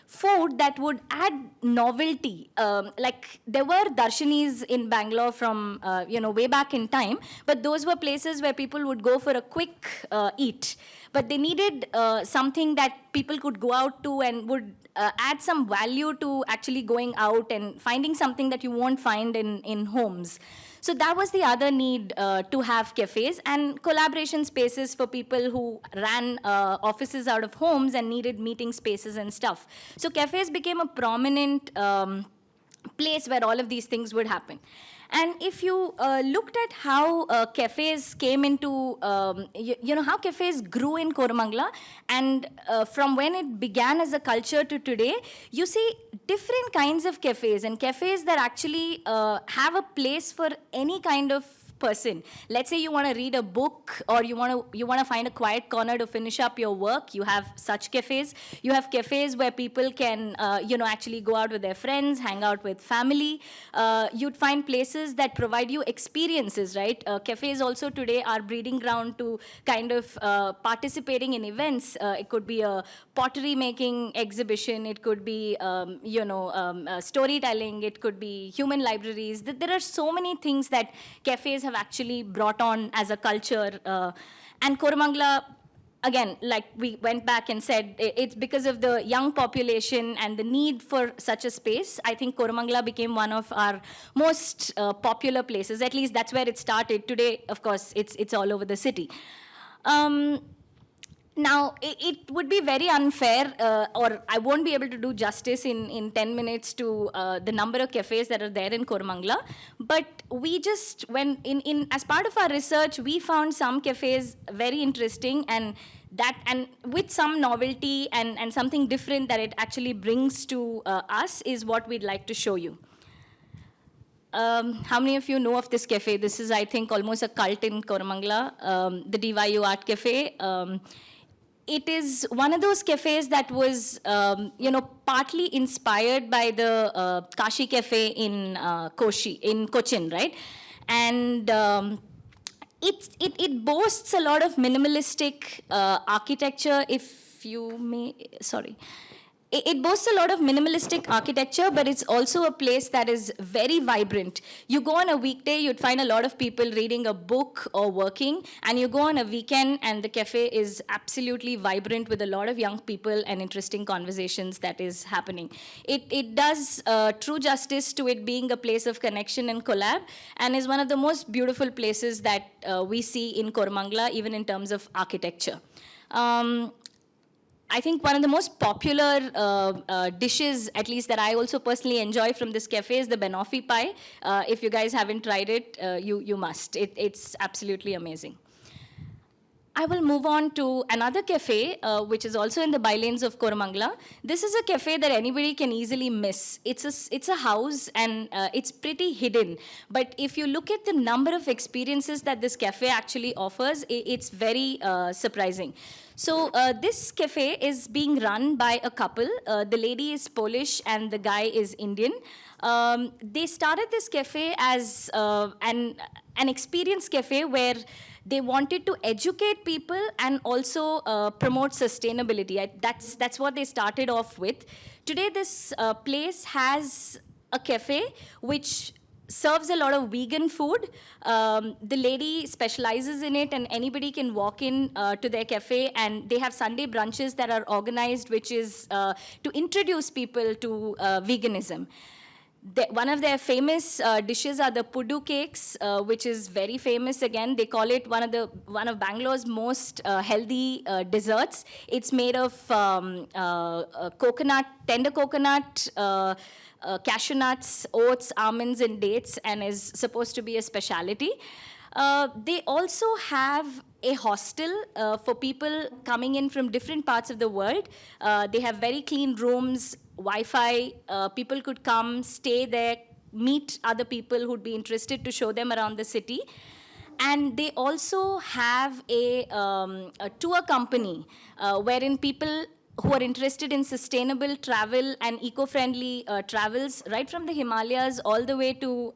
food that would add novelty. Like there were darshanis in Bangalore from way back in time, but those were places where people would go for a quick eat. But they needed something that people could go out to and would add some value to actually going out and finding something that you won't find in homes. So that was the other need to have cafes and collaboration spaces for people who ran offices out of homes and needed meeting spaces and stuff. So cafes became a prominent place where all of these things would happen. And if you looked at how cafes came into, how cafes grew in Koramangala, and from when it began as a culture to today, you see different kinds of cafes, and cafes that actually have a place for any kind of person. Let's say you want to read a book or you want to find a quiet corner to finish up your work. You have such cafes. You have cafes where people can, actually go out with their friends, hang out with family. You'd find places that provide you experiences, right? Cafes also today are breeding ground to kind of participating in events. It could be a pottery making exhibition. It could be, storytelling. It could be human libraries. There are so many things that cafes have actually brought on as a culture. And Koramangala, again, like we went back and said, it's because of the young population and the need for such a space. I think Koramangala became one of our most popular places. At least that's where it started. Today, of course, it's all over the city. Now, it would be very unfair, or I won't be able to do justice in 10 minutes to the number of cafes that are there in Koramangala. But we just, as part of our research, we found some cafes very interesting and with some novelty and something different that it actually brings to us is what we'd like to show you. How many of you know of this cafe? This is, I think, almost a cult in Koramangala, the DYU Art Cafe. It is one of those cafes that was, partly inspired by the Kashi Cafe in Cochin, right? And it boasts a lot of minimalistic architecture, if you may, sorry. It boasts a lot of minimalistic architecture, but it's also a place that is very vibrant. You go on a weekday, you'd find a lot of people reading a book or working, and you go on a weekend, and the cafe is absolutely vibrant with a lot of young people and interesting conversations that is happening. It does true justice to it being a place of connection and collab, and is one of the most beautiful places that we see in Koramangala, even in terms of architecture. I think one of the most popular dishes, at least that I also personally enjoy from this cafe, is the banoffee pie. If you guys haven't tried it, you must. It's absolutely amazing. I will move on to another cafe, which is also in the bylanes of Koramangala. This is a cafe that anybody can easily miss. It's a house and it's pretty hidden. But if you look at the number of experiences that this cafe actually offers, it's very surprising. So this cafe is being run by a couple. The lady is Polish and the guy is Indian. They started this cafe as an experience cafe where they wanted to educate people and also promote sustainability. That's what they started off with. Today, this place has a cafe which serves a lot of vegan food. The lady specializes in it, and anybody can walk in to their cafe, and they have Sunday brunches that are organized, which is to introduce people to veganism. One of their famous dishes are the puddu cakes, which is very famous. Again, they call it one of Bangalore's most healthy desserts. It's made of tender coconut, cashew nuts, oats, almonds, and dates, and is supposed to be a specialty. They also have a hostel for people coming in from different parts of the world. They have very clean rooms, Wi-Fi, people could come, stay there, meet other people who'd be interested to show them around the city. And they also have a tour company wherein people who are interested in sustainable travel and eco-friendly travels, right from the Himalayas all the way to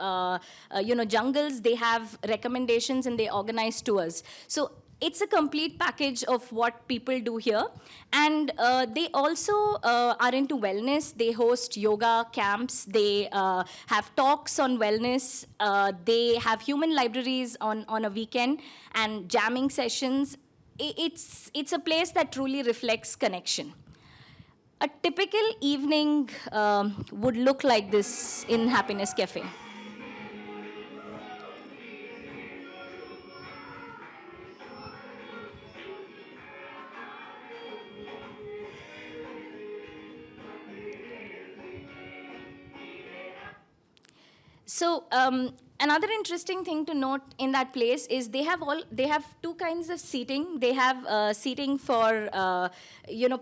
jungles, they have recommendations and they organize tours. So it's a complete package of what people do here. And they also are into wellness. They host yoga camps. They have talks on wellness. They have human libraries on a weekend and jamming sessions. It's a place that truly reflects connection. A typical evening would look like this in Happiness Cafe. So another interesting thing to note in that place is they have two kinds of seating. They have seating for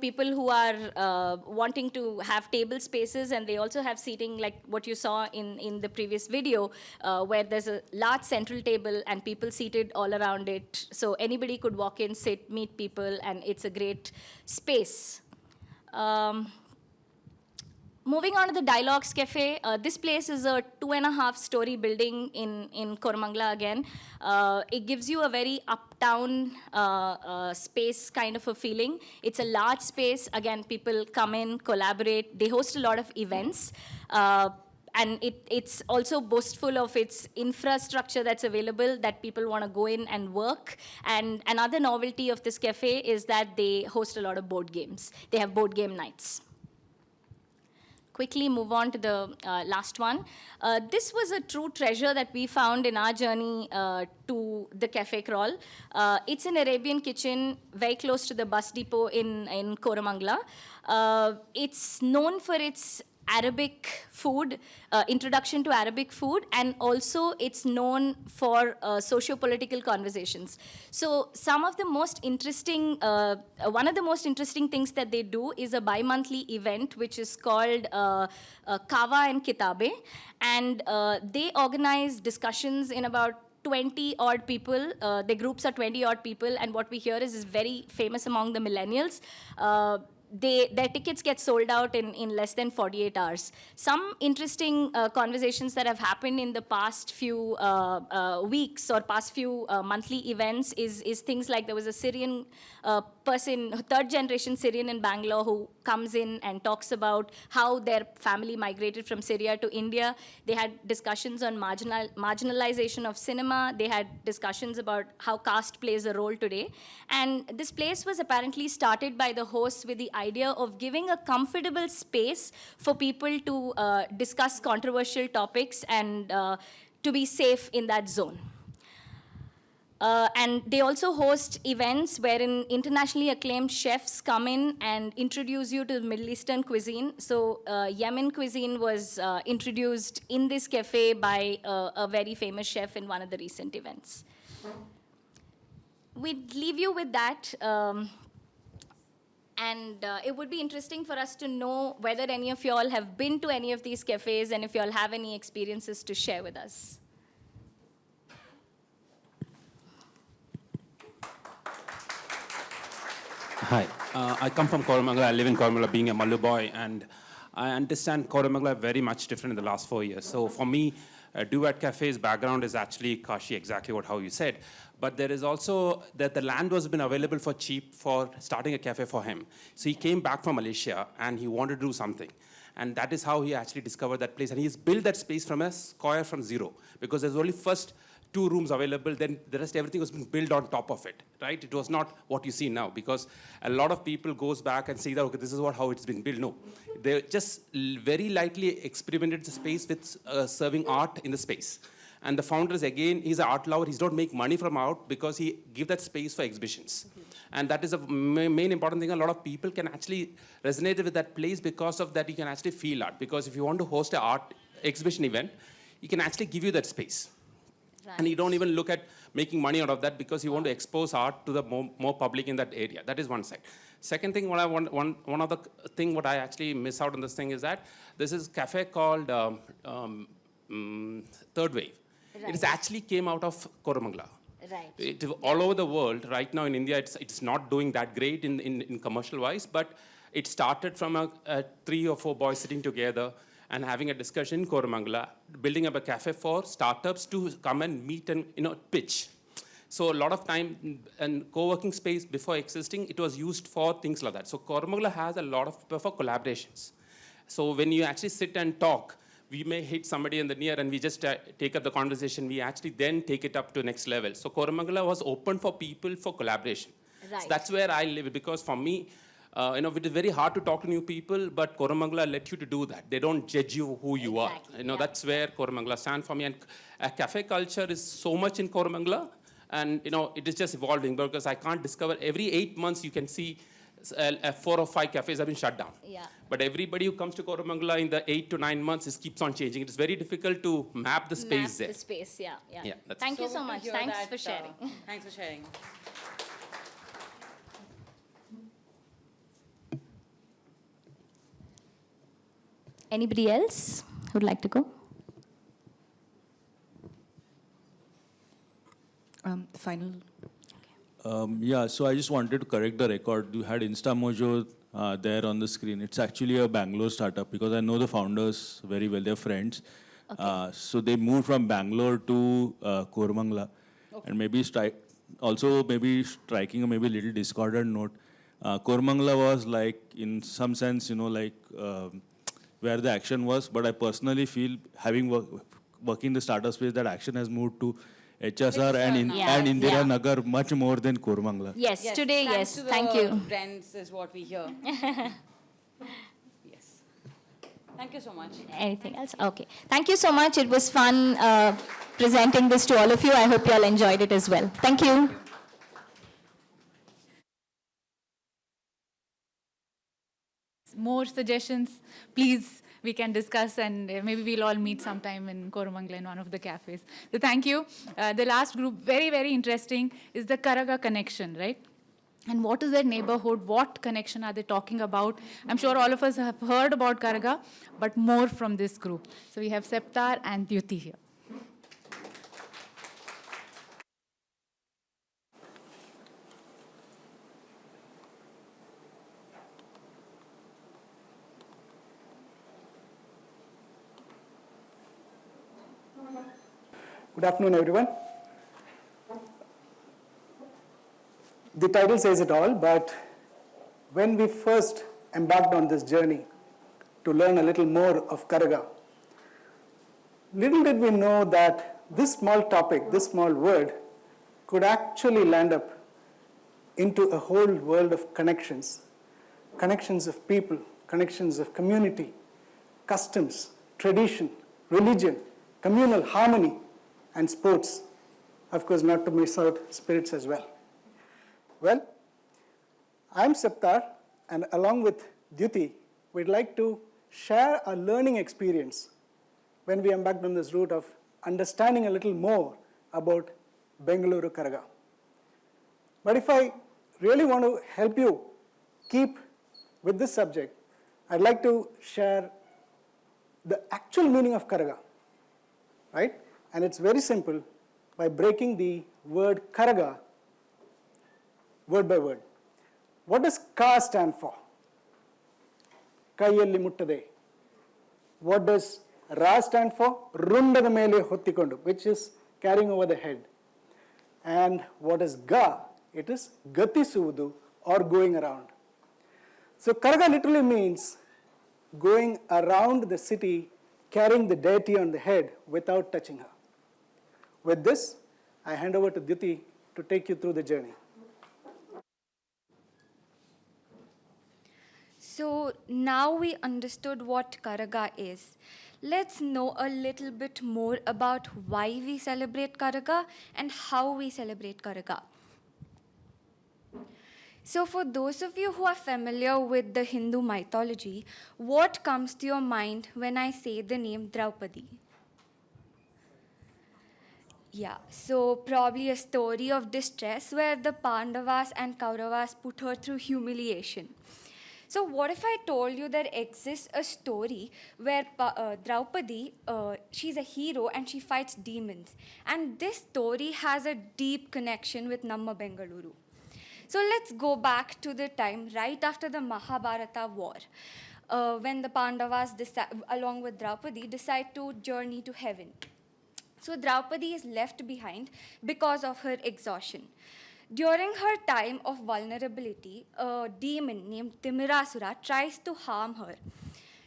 people who are wanting to have table spaces, and they also have seating like what you saw in the previous video, where there's a large central table and people seated all around it. So anybody could walk in, sit, meet people, and it's a great space. Moving on to the Dialogues Cafe, this place is a 2.5-story building in Koramangala again. It gives you a very uptown space kind of a feeling. It's a large space. Again, people come in, collaborate. They host a lot of events. And it's also boastful of its infrastructure that's available that people want to go in and work. And another novelty of this cafe is that they host a lot of board games. They have board game nights. Quickly move on to the last one. This was a true treasure that we found in our journey to the cafe crawl. It's an Arabian kitchen very close to the bus depot in Koramangala. It's known for its Arabic food, introduction to Arabic food, and also it's known for socio-political conversations. So some of the most interesting, one of the most interesting things that they do is a bi-monthly event which is called Kawa and Kitabe, and they organize discussions in about 20-odd people. The groups are 20-odd people, and what we hear is very famous among the millennials. Their tickets get sold out in less than 48 hours. Some interesting conversations that have happened in the past few weeks or past few monthly events is things like there was a Syrian person, third-generation Syrian in Bangalore, who comes in and talks about how their family migrated from Syria to India. They had discussions on marginalization of cinema. They had discussions about how caste plays a role today. And this place was apparently started by the hosts with the idea of giving a comfortable space for people to discuss controversial topics and to be safe in that zone. And they also host events wherein internationally acclaimed chefs come in and introduce you to the Middle Eastern cuisine. So Yemen cuisine was introduced in this cafe by a very famous chef in one of the recent events. we'd leave you with that. And it would be interesting for us to know whether any of you all have been to any of these cafes and if you all have any experiences to share with us. Hi, I come from Koramangala. I live in Koramangala being a Mallu boy, and I understand Koramangala very much different in the last 4 years. So for me, Duet Cafe's background is actually Kashi, exactly how you said. But there is also that the land was been available for cheap for starting a cafe for him. So he came back from Malaysia and he wanted to do something. And that is how he actually discovered that place. And he's built that space from a square from zero, because there's only first 2 rooms available, then the rest, everything was being built on top of it, right? It was not what you see now, because a lot of people goes back and say that, okay, this is how it's been built. No, they just very lightly experimented the space with serving art in the space. And the founder is, again, he's an art lover. He don't make money from art because he give that space for exhibitions. And that is a main important thing. A lot of people can actually resonate with that place because of that. You can actually feel art. Because if you want to host an art exhibition event, you can actually give you that space. Right. And you don't even look at making money out of that, because you want to expose art to the more public in that area. That is one side. Second thing, what I want, one other thing what I actually miss out on this thing is that this is cafe called Third Wave. Right. It actually came out of Koramangala. Right. All over the world, right now in India, it's not doing that great in commercial wise, but it started from a 3 or 4 boys sitting together and having a discussion in Koramangala, building up a cafe for startups to come and meet and pitch. So a lot of time and co-working space before existing, it was used for things like that. So Koramangala has a lot of for collaborations. So when you actually sit and talk, we may hit somebody in the near and we just take up the conversation. We actually then take it up to next level. So Koramangala was open for people for collaboration. Right. So that's where I live, because for me, it is very hard to talk to new people, but Koramangala let you to do that. They don't judge you who you are. That's where Koramangala stands for me. And cafe culture is so much in Koramangala, and it is just evolving, because I can't discover every 8 months you can see 4 or 5 cafes have been shut down. Yeah. But everybody who comes to Koramangala in the 8 to 9 months keeps on changing. It is very difficult to map the space there. The space, yeah. Thank you so much. Thanks for sharing. Thanks for sharing. Anybody else who'd like to go? Final. So I just wanted to correct the record. You had InstaMojo there on the screen. It's actually a Bangalore startup, because I know the founders very well. They're friends. Okay. So they moved from Bangalore to Koramangala. Okay. And maybe striking a maybe little discordant note. Koramangala was like, in some sense, where the action was. But I personally feel, having working in the startup space, that action has moved to HSR and Indira Nagar much more than Koramangala. Yes, today, yes. Thank you. Trends is what we hear. Yes. Thank you so much. Anything else? Okay. Thank you so much. It was fun presenting this to all of you. I hope you all enjoyed it as well. Thank you. More suggestions, please, we can discuss, and maybe we'll all meet sometime in Koramangala in one of the cafes. So thank you. The last group, very, very interesting, is the Karaga Connection, right? And what is their neighborhood? What connection are they talking about? I'm sure all of us have heard about Karaga, but more from this group. So we have Septar and Dyuti here. Good afternoon, everyone. The title says it all, but when we first embarked on this journey to learn a little more of Karaga, little did we know that this small topic, this small word, could actually land up into a whole world of connections. Connections of people, connections of community, customs, tradition, religion, communal harmony, and sports. Of course, not to miss out spirits as well. Well, I'm Septar, and along with Dyuti, we'd like to share our learning experience when we embarked on this route of understanding a little more about Bengaluru Karaga. But if I really want to help you keep with this subject, I'd like to share the actual meaning of Karaga, right? And it's very simple by breaking the word Karaga word by word. What does Ka stand for? Kaiyalli muttade. What does Ra stand for? Rundada mele hottikondu, which is carrying over the head. And what is Ga? It is gatisuvudu, or going around. So Karaga literally means going around the city, carrying the deity on the head without touching her. With this, I hand over to Dhyuti to take you through the journey. So now we understood what Karaga is. Let's know a little bit more about why we celebrate Karaga and how we celebrate Karaga. So for those of you who are familiar with the Hindu mythology, what comes to your mind when I say the name Draupadi? Yeah, so probably a story of distress where the Pandavas and Kauravas put her through humiliation. So what if I told you there exists a story where Draupadi, she's a hero and she fights demons. And this story has a deep connection with Namma Bengaluru. So let's go back to the time right after the Mahabharata war, when the Pandavas, along with Draupadi, decide to journey to heaven. So Draupadi is left behind because of her exhaustion. During her time of vulnerability, a demon named Timirasura tries to harm her.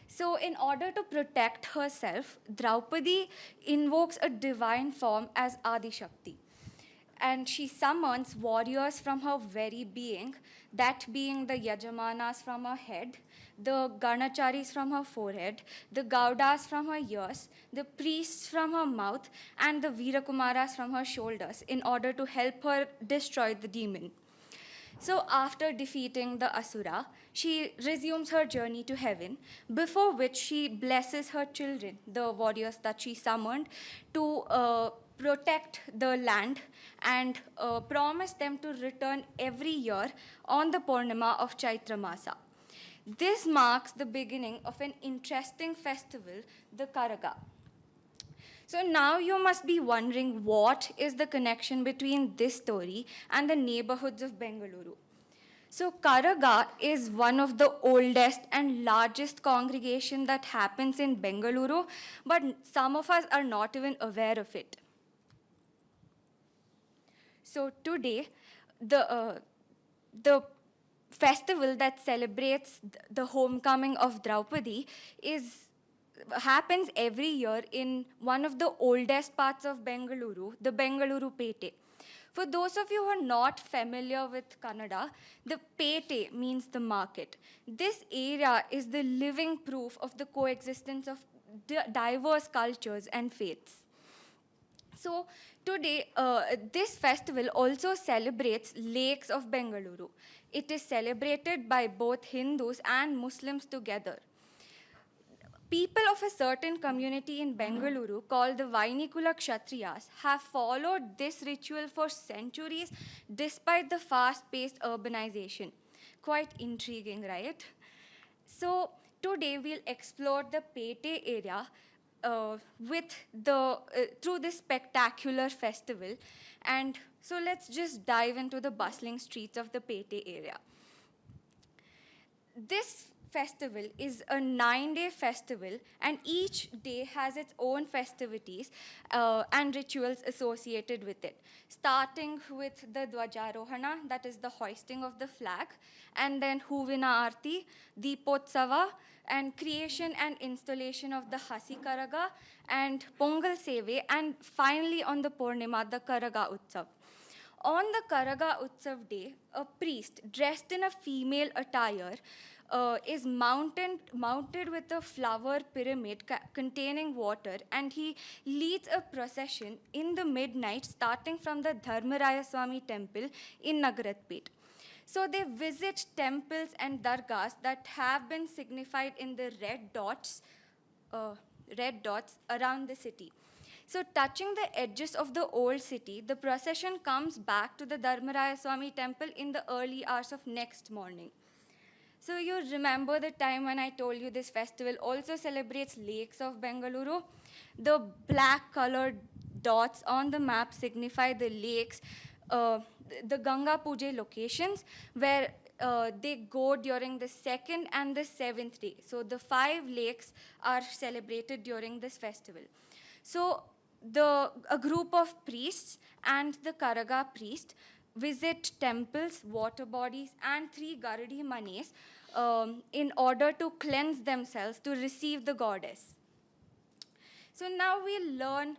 So in order to protect herself, Draupadi invokes a divine form as Adi Shakti. And she summons warriors from her very being, that being the Yajamanas from her head, the Ganacharis from her forehead, the Gaudas from her ears, the priests from her mouth, and the Veerakumaras from her shoulders in order to help her destroy the demon. So after defeating the Asura, she resumes her journey to heaven, before which she blesses her children, the warriors that she summoned, to protect the land and promise them to return every year on the Purnima of Chaitra Masa. This marks the beginning of an interesting festival, the Karaga. So now you must be wondering what is the connection between this story and the neighborhoods of Bengaluru. So Karaga is one of the oldest and largest congregation that happens in Bengaluru, but some of us are not even aware of it. So today, the festival that celebrates the homecoming of Draupadi happens every year in one of the oldest parts of Bengaluru, the Bengaluru Pete. For those of you who are not familiar with Kannada, the Pete means the market. This area is the living proof of the coexistence of diverse cultures and faiths. So today, this festival also celebrates lakes of Bengaluru. It is celebrated by both Hindus and Muslims together. People of a certain community in Bengaluru called the Vainikula Kshatriyas have followed this ritual for centuries despite the fast-paced urbanization. Quite intriguing, right? So today we'll explore the Pete area through this spectacular festival. And so let's just dive into the bustling streets of the Pete area. This festival is a 9-day festival, and each day has its own festivities and rituals associated with it, starting with the Dwajarohana, that is the hoisting of the flag, and then Huvina Arti, Deepotsava, and creation and installation of the Hasi Karaga, and Pongal Seve, and finally on the Purnima, the Karaga Utsav. On the Karaga Utsav day, a priest dressed in a female attire is mounted with a flower pyramid containing water, and he leads a procession in the midnight starting from the Dharmaraya Swami temple in Nagaratpet. So they visit temples and dargahs that have been signified in the red dots around the city. So touching the edges of the old city, the procession comes back to the Dharmaraya Swami temple in the early hours of next morning. So you remember the time when I told you this festival also celebrates lakes of Bengaluru? The black colored dots on the map signify the lakes, the Ganga Puja locations where they go during the 2nd and the 7th day. So the 5 lakes are celebrated during this festival. So a group of priests and the Karaga priest visit temples, water bodies, and 3 Garudi manes in order to cleanse themselves to receive the goddess. So now we'll learn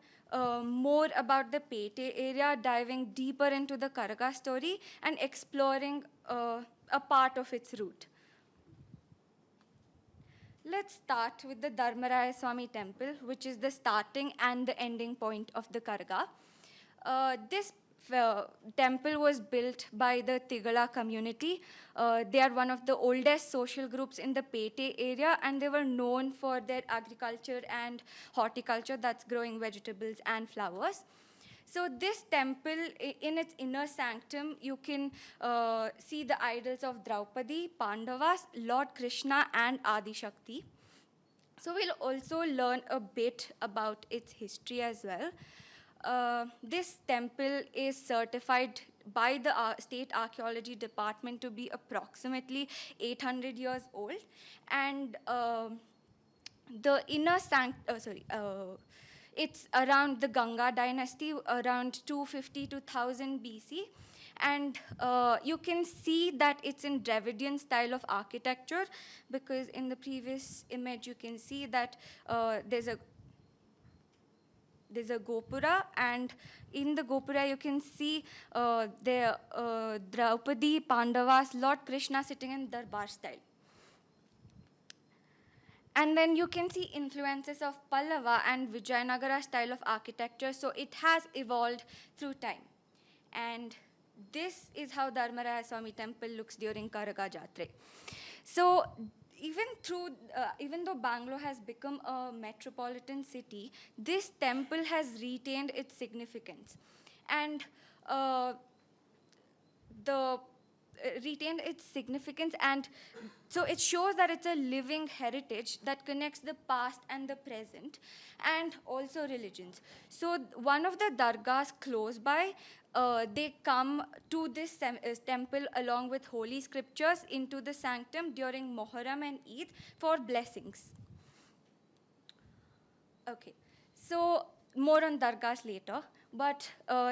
more about the Pete area, diving deeper into the Karaga story and exploring a part of its route. Let's start with the Dharmaraya Swami temple, which is the starting and the ending point of the Karaga. This temple was built by the Tigala community. They are one of the oldest social groups in the Pete area, and they were known for their agriculture and horticulture, that's growing vegetables and flowers. So this temple, in its inner sanctum, you can see the idols of Draupadi, Pandavas, Lord Krishna, and Adi Shakti. So we'll also learn a bit about its history as well. This temple is certified by the State Archaeology Department to be approximately 800 years old. And the inner it's around the Ganga dynasty, around 250 to 1000 BC. And you can see that it's in Dravidian style of architecture, because in the previous image you can see that there's a gopura, and in the gopura you can see the Draupadi, Pandavas, Lord Krishna sitting in Darbar style. And then you can see influences of Pallava and Vijayanagara style of architecture, so it has evolved through time. And this is how Dharmaraya Swami temple looks during Karaga Jatre. So even though Bangalore has become a metropolitan city, this temple has retained its significance. And and so it shows that it's a living heritage that connects the past and the present, and also religions. So one of the dargahs close by, they come to this temple along with holy scriptures into the sanctum during Muharram and Eid for blessings. Okay, so more on dargahs later, but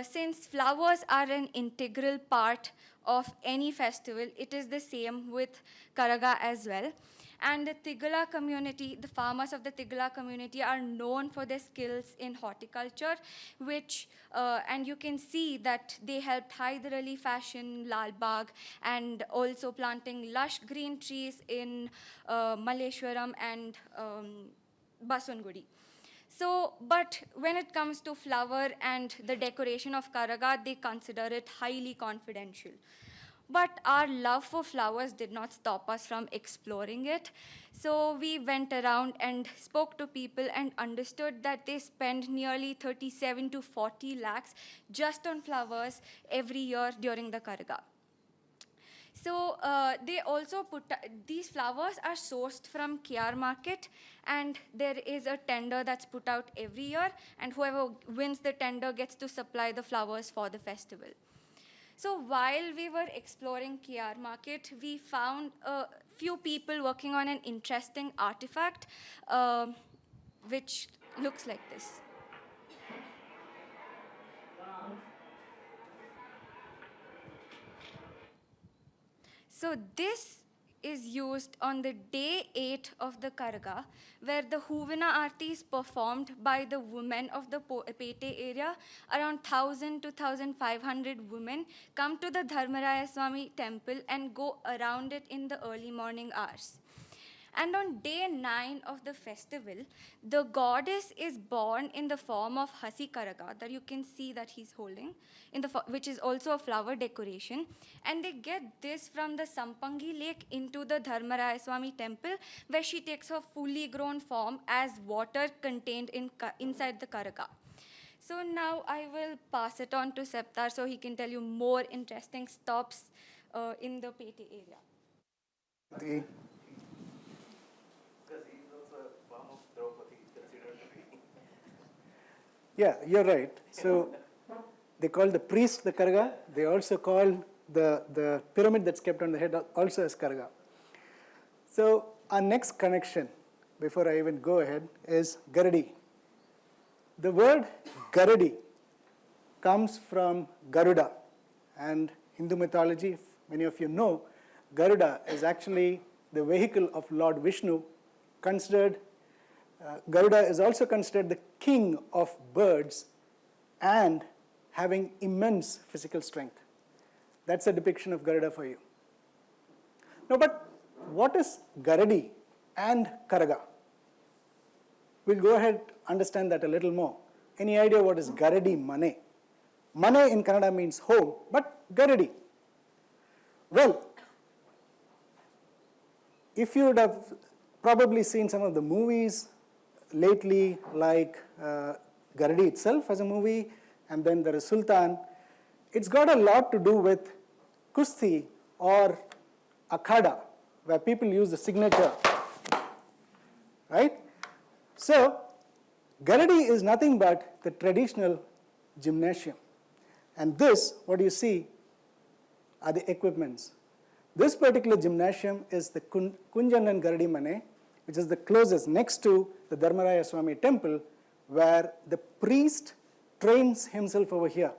since flowers are an integral part of any festival, it is the same with Karaga as well. And the Tigala community, the farmers of the Tigala community are known for their skills in horticulture, which, and you can see that they helped Hyder Ali fashion Lal Bagh, and also planting lush green trees in Malleshwaram and Baswangudi. So, but when it comes to flower and the decoration of Karaga, they consider it highly confidential. But our love for flowers did not stop us from exploring it. So we went around and spoke to people and understood that they spend nearly 37 to 40 lakhs just on flowers every year during the Karaga. So they also these flowers are sourced from Kiar market, and there is a tender that's put out every year, and whoever wins the tender gets to supply the flowers for the festival. So while we were exploring Kiar market, we found a few people working on an interesting artifact, which looks like this. So this is used on the day 8 of the Karaga, where the Huvina Aarti is performed by the women of the Pete area. Around 1,000 to 1,500 women come to the Dharmaraya Swami temple and go around it in the early morning hours. And on day 9 of the festival, the goddess is born in the form of Hasi Karaga, that you can see that he's holding, which is also a flower decoration. And they get this from the Sampangi lake into the Dharmaraya Swami temple, where she takes her fully grown form as water contained inside the Karaga. So now I will pass it on to Septar so he can tell you more interesting stops in the Pete area. The, yeah, you're right. So they call the priest the Karaga. They also call the pyramid that's kept on the head also as Karaga. So our next connection, before I even go ahead, is Garadi. The word Garadi comes from Garuda. And Hindu mythology, if many of you know, Garuda is actually the vehicle of Lord Vishnu, considered Garuda is also considered the king of birds and having immense physical strength. That's a depiction of Garuda for you. Now, but what is Garadi and Karaga? We'll go ahead understand that a little more. Any idea what is Garadi Mane? Mane in Kannada means home, but Garadi. Well, if you would have probably seen some of the movies lately, like Garadi itself as a movie, and then there is Sultan, it's got a lot to do with Kusti or Akhada, where people use the signature, right? So, Garadi is nothing but the traditional gymnasium. And this, what you see, are the equipments. This particular gymnasium is the Kunjan Garadi Mane, which is the closest next to the Dharmaraya Swami temple, where the priest trains himself over here.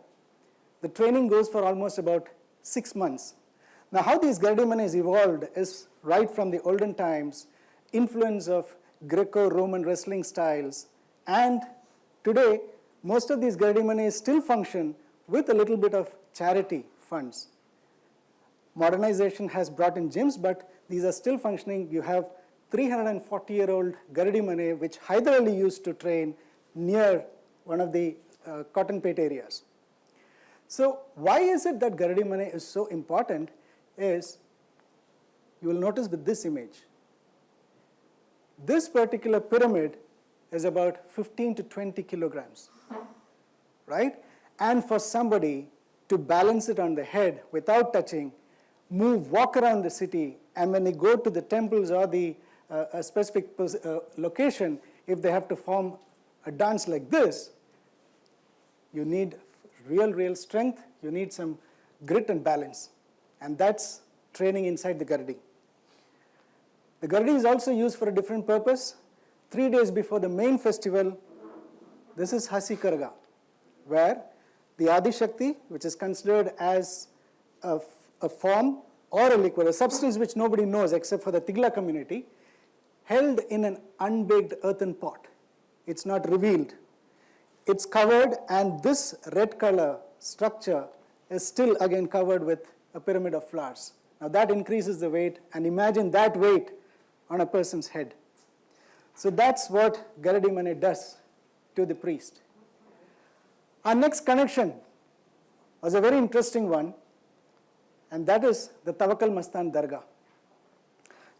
The training goes for almost about 6 months. Now, how these Garadi Manes evolved is right from the olden times, influence of Greco-Roman wrestling styles, and today, most of these Garadi Manes still function with a little bit of charity funds. Modernization has brought in gyms, but these are still functioning. You have 340-year-old Garadi Mane, which Hyder Ali used to train near one of the Cottonpet areas. So why is it that Garadi Mane is so important is, you will notice with this image, this particular pyramid is about 15 to 20 kilograms, right? And for somebody to balance it on the head without touching, walk around the city, and when they go to the temples or the a specific location, if they have to form a dance like this, you need real strength, you need some grit and balance. And that's training inside the Garadi. The Garadi is also used for a different purpose. 3 days before the main festival, this is Hasi Karaga, where the Adi Shakti, which is considered as a form or a liquid, a substance which nobody knows except for the Tigla community, held in an unbaked earthen pot. It's not revealed. It's covered, and this red color structure is still again covered with a pyramid of flowers. Now that increases the weight, and imagine that weight on a person's head. So that's what Garadi Mane does to the priest. Our next connection was a very interesting one, and that is the Tawakkal Mastan Dargah.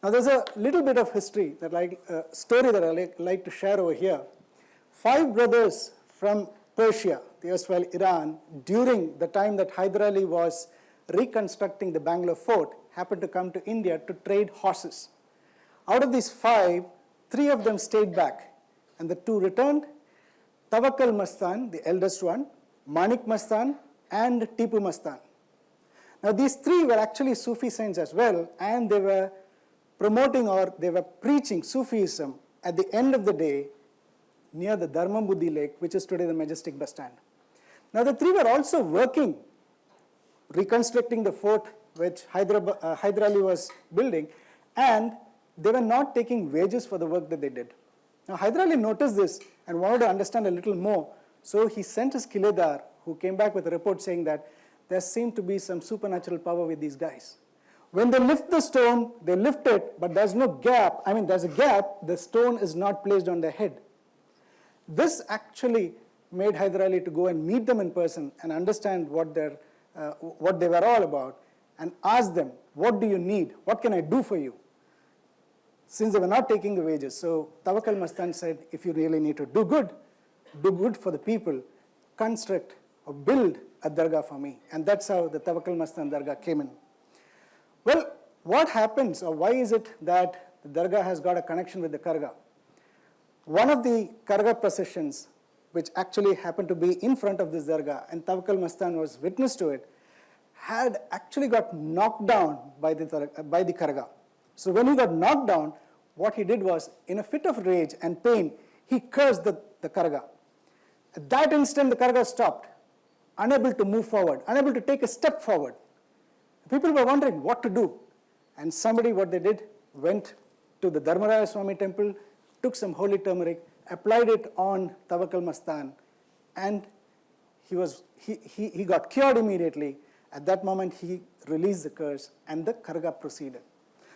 Now there's a little bit of history, story that I like to share over here. 5 brothers from Persia, the erstwhile Iran, during the time that Hyder Ali was reconstructing the Bangalore fort, happened to come to India to trade horses. Out of these 5, 3 of them stayed back, and the 2 returned. Tawakkal Mastan, the eldest one, Manik Mastan, and Tipu Mastan. Now these 3 were actually Sufi saints as well, and they were promoting, or they were preaching Sufism at the end of the day near the Dharma Buddhi Lake, which is today the Majestic bus stand. Now the 3 were also working, reconstructing the fort which Hyder Ali was building, and they were not taking wages for the work that they did. Now Hyder Ali noticed this and wanted to understand a little more, so he sent his Kiledar, who came back with a report saying that there seemed to be some supernatural power with these guys. When they lift the stone, they lift it, but there's no gap. I mean, there's a gap, the stone is not placed on their head. This actually made Hyder Ali to go and meet them in person and understand what they were all about, and ask them, what do you need? What can I do for you? Since they were not taking the wages. So Tawakkal Mastan said, if you really need to do good for the people, construct or build a dargah for me. And that's how the Tawakkal Mastan Dargah came in. Well, what happens, or why is it that the dargah has got a connection with the Karaga? One of the Karaga processions, which actually happened to be in front of this dargah, and Tawakkal Mastan was witness to it, had actually got knocked down by the Karaga. So when he got knocked down, what he did was, in a fit of rage and pain, he cursed the Karaga. At that instant, the Karaga stopped, unable to move forward, unable to take a step forward. People were wondering what to do. And somebody, what they did, went to the Dharmaraya Swami temple, took some holy turmeric, applied it on Tawakkal Mastan, and he got cured immediately. At that moment, he released the curse, and the Karaga proceeded.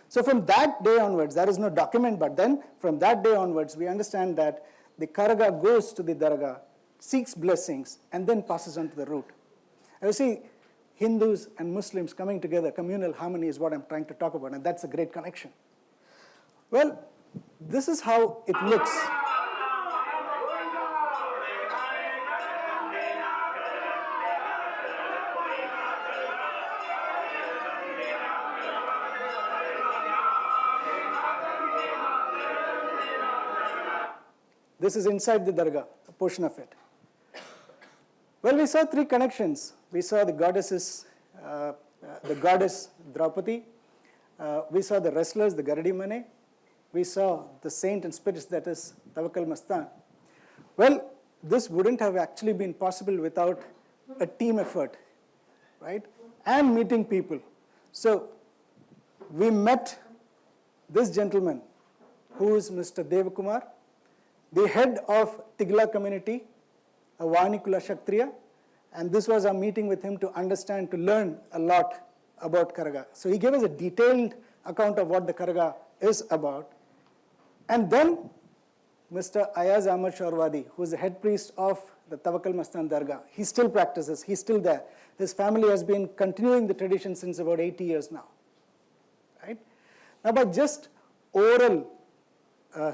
So from that day onwards, there is no document, but then from that day onwards, we understand that the Karaga goes to the dargah, seeks blessings, and then passes on to the root. And you see, Hindus and Muslims coming together, communal harmony is what I'm trying to talk about, and that's a great connection. Well, this is how it looks. This is inside the dargah, a portion of it. Well, we saw three connections. We saw the goddesses, the goddess Draupadi. We saw the wrestlers, the Garadi Mane. We saw the saint and spirits, that is Tawakkal Mastan. Well, this wouldn't have actually been possible without a team effort, right? And meeting people. So we met this gentleman, who is Mr. Devakumar, the head of Tigla community, a Vanikula Kshatriya, and this was our meeting with him to understand, to learn a lot about Karaga. So he gave us a detailed account of what the Karaga is about. And then Mr. Ayaz Ahmad Shorwadi, who is the head priest of the Tawakkal Mastan Dargah, he still practices, he's still there. His family has been continuing the tradition since about 80 years now. Right? Now, by just oral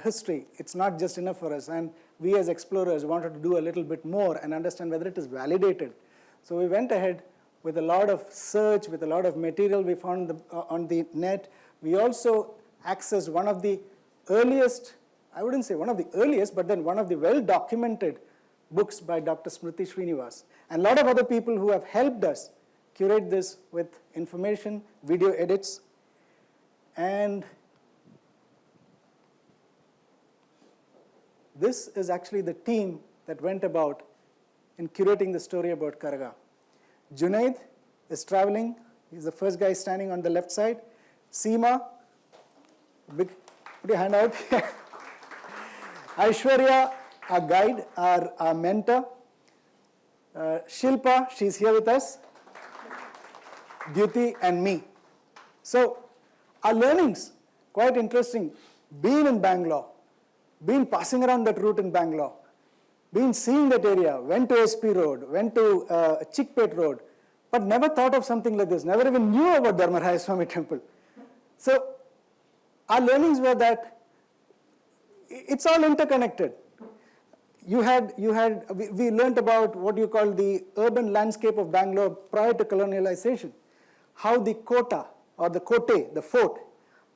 history, it's not just enough for us, and we as explorers wanted to do a little bit more and understand whether it is validated. So we went ahead with a lot of search, with a lot of material we found on the net. We also accessed one of the earliest, I wouldn't say one of the earliest, but then one of the well-documented books by Dr. Smriti Srinivas, and a lot of other people who have helped us curate this with information, video edits, and this is actually the team that went about in curating the story about Karaga. Junaid is traveling. He's the first guy standing on the left side. Seema, put your hand out. Aishwarya, our guide, our mentor. Shilpa, she's here with us. Dyuti and me. So our learnings, quite interesting. Being in Bangalore, been passing around that route in Bangalore, been seeing that area, went to SP Road, went to Chickpet Road, but never thought of something like this, never even knew about Dharmaraya Swami Temple. So our learnings were that it's all interconnected. We learned about what you call the urban landscape of Bangalore prior to colonialization, how the kota or the kote, the fort,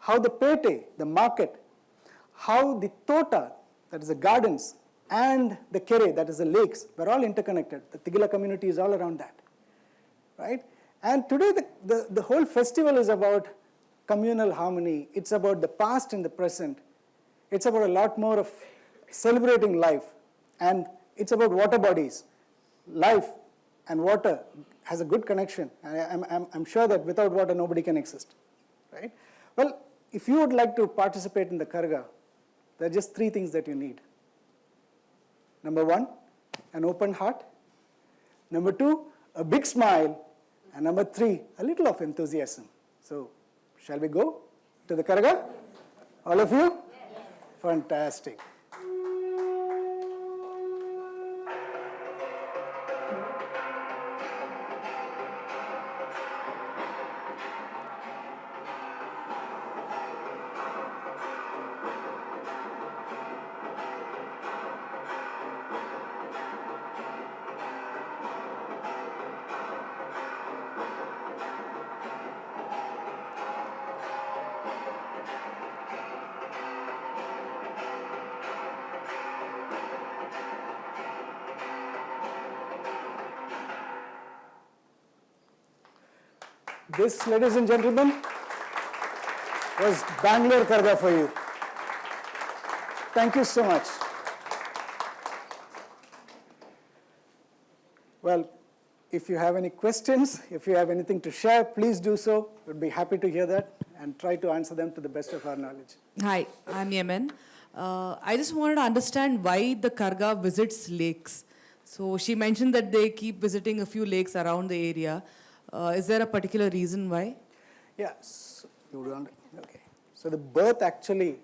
how the pete, the market, how the tota, that is the gardens, and the kere, that is the lakes, were all interconnected. The Tigla community is all around that, right? And today the whole festival is about communal harmony. It's about the past and the present. It's about a lot more of celebrating life, and it's about water bodies. Life and water has a good connection. I'm sure that without water nobody can exist, right? Well, if you would like to participate in the Karaga, there are just three things that you need. Number one, an open heart. Number two, a big smile. And number three, a little of enthusiasm. So, shall we go to the Karaga? All of you? Yes. Fantastic. This, ladies and gentlemen, was Bangalore Karaga for you. Thank you so much. Well, if you have any questions, if you have anything to share, please do so. We'd be happy to hear that and try to answer them to the best of our knowledge. Hi, I'm Yemen. I just wanted to understand why the Karaga visits lakes. So she mentioned that they keep visiting a few lakes around the area. Is there a particular reason why? Yes, you want okay. So the birth actually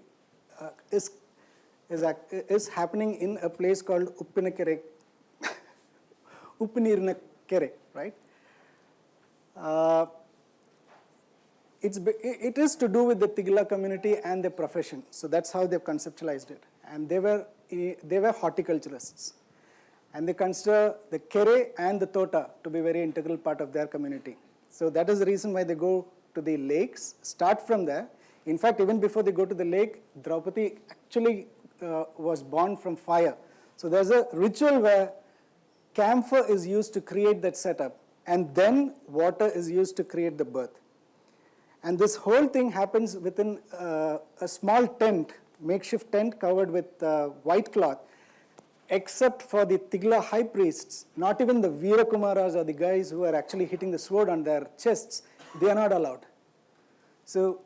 is happening in a place called Uppinakere, Uppinirnakere, right? It is to do with the Tigla community and their profession. So that's how they've conceptualized it. And they were horticulturists. And they consider the kere and the tota to be very integral part of their community. So that is the reason why they go to the lakes, start from there. In fact, even before they go to the lake, Draupadi actually was born from fire. So there's a ritual where camphor is used to create that setup, and then water is used to create the birth. And this whole thing happens within a small tent, makeshift tent covered with white cloth, except for the Tigla high priests. Not even the Veera Kumaras or the guys who are actually hitting the sword on their chests, they are not allowed. So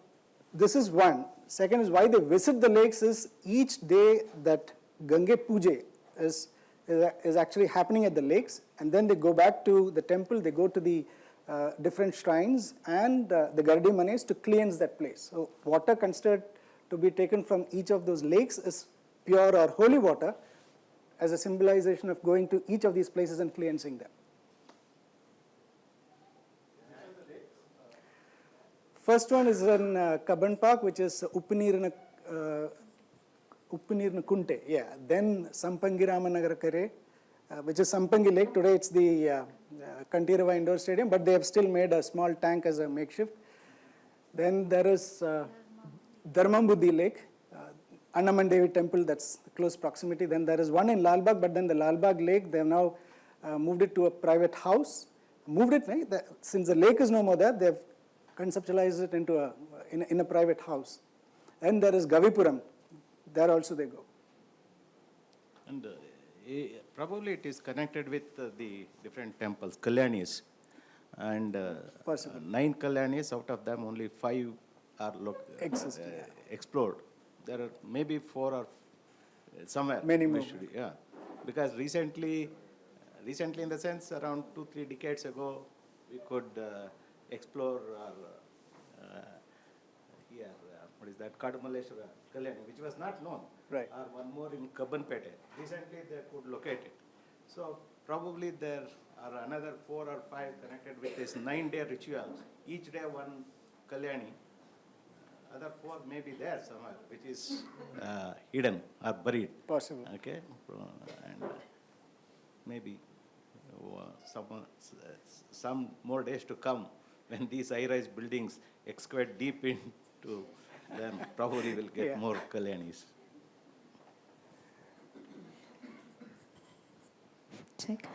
this is one. Second is why they visit the lakes is each day that Gange Puja is actually happening at the lakes, and then they go back to the temple, they go to the different shrines and the Gardi Manes to cleanse that place. So water considered to be taken from each of those lakes is pure or holy water as a symbolization of going to each of these places and cleansing them. First one is in Kaban Park, which is Uppinirna Kunte. Yeah. Then Sampangi Ramanagara Kare, which is Sampangi Lake. Today it's the Kantirava Indoor Stadium, but they have still made a small tank as a makeshift. Then there is Dharmambudhi Lake, Annaman Devi Temple, that's the close proximity. Then there is one in Lalbagh, but then the Lalbagh Lake, they have now moved it to a private house. Since the lake is no more there, they have conceptualized it into in a private house. And there is Gavipuram, there also they go. And probably it is connected with the different temples, Kalyanis. And 9 Kalyanis, out of them only 5 are explored. There are maybe 4 or somewhere. Many more. Yeah, because recently in the sense around 2-3 decades ago, we could explore here, what is that, Kadamaleshwara Kalyani, which was not known. Right. Or one more in Kabanpete. Recently they could locate it. So probably there are another 4 or 5 connected with this 9-day ritual. Each day one Kalyani. Other 4 may be there somewhere, which is hidden or buried. Possible. Okay, and maybe some more days to come when these high-rise buildings excavate deep into them, probably will get more Kalyanis. Check.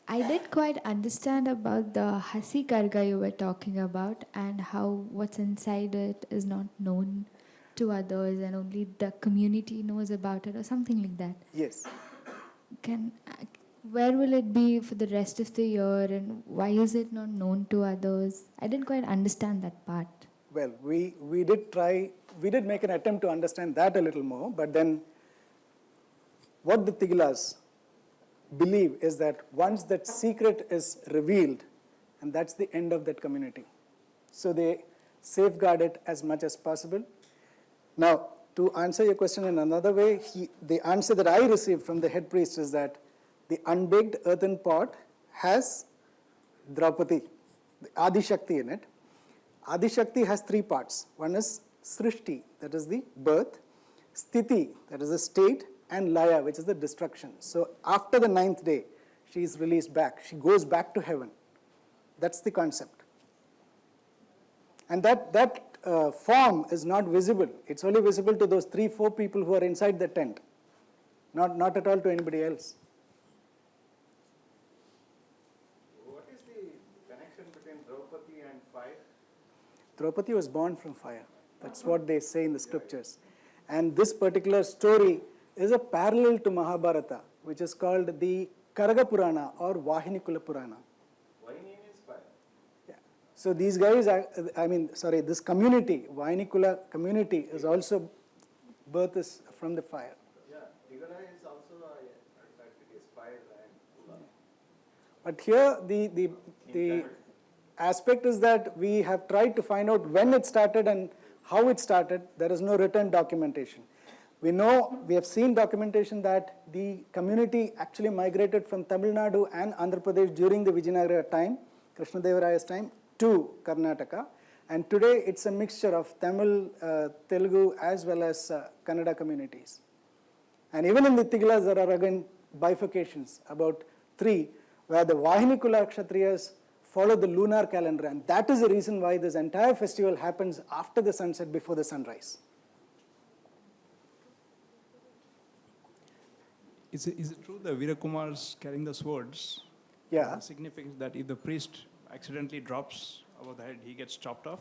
I didn't quite understand about the Hasi Karga you were talking about and how what's inside it is not known to others and only the community knows about it or something like that. Yes. Where will it be for the rest of the year and why is it not known to others? I didn't quite understand that part. Well, we did make an attempt to understand that a little more, but then what the Tiglas believe is that once that secret is revealed, and that's the end of that community. So they safeguard it as much as possible. Now, to answer your question in another way, the answer that I received from the head priest is that the unbaked earthen pot has Draupadi, the Adi Shakti in it. Adi Shakti has 3 parts. One is Srishti, that is the birth, Sthiti, that is the state, and Laya, which is the destruction. So after the 9th day, she is released back. She goes back to heaven. That's the concept. And that form is not visible. It's only visible to those 3-4 people who are inside the tent, not at all to anybody else. What is the connection between Draupadi and Draupadi was born from fire. That's what they say in the scriptures. And this particular story is a parallel to Mahabharata, which is called the Karaga Purana or Vahinikula Purana. Yeah. So these guys, this community, Vahinikula community, is also birth is from the fire. Yeah, Tigana is also in fact it is fire and Kula. But here the aspect is that we have tried to find out when it started and how it started. There is no written documentation. We have seen documentation that the community actually migrated from Tamil Nadu and Andhra Pradesh during the Vijayanagara time, Krishnadevaraya's time, to Karnataka. And today it's a mixture of Tamil, Telugu as well as Kannada communities. And even in the Tigilas there are again bifurcations, about 3, where the Vahinikula Kshatriyas follow the lunar calendar, and that is the reason why this entire festival happens after the sunset, before the sunrise. Is it true that Veerakumars carrying the swords? Yeah. Significance that if the priest accidentally drops over the head, he gets chopped off?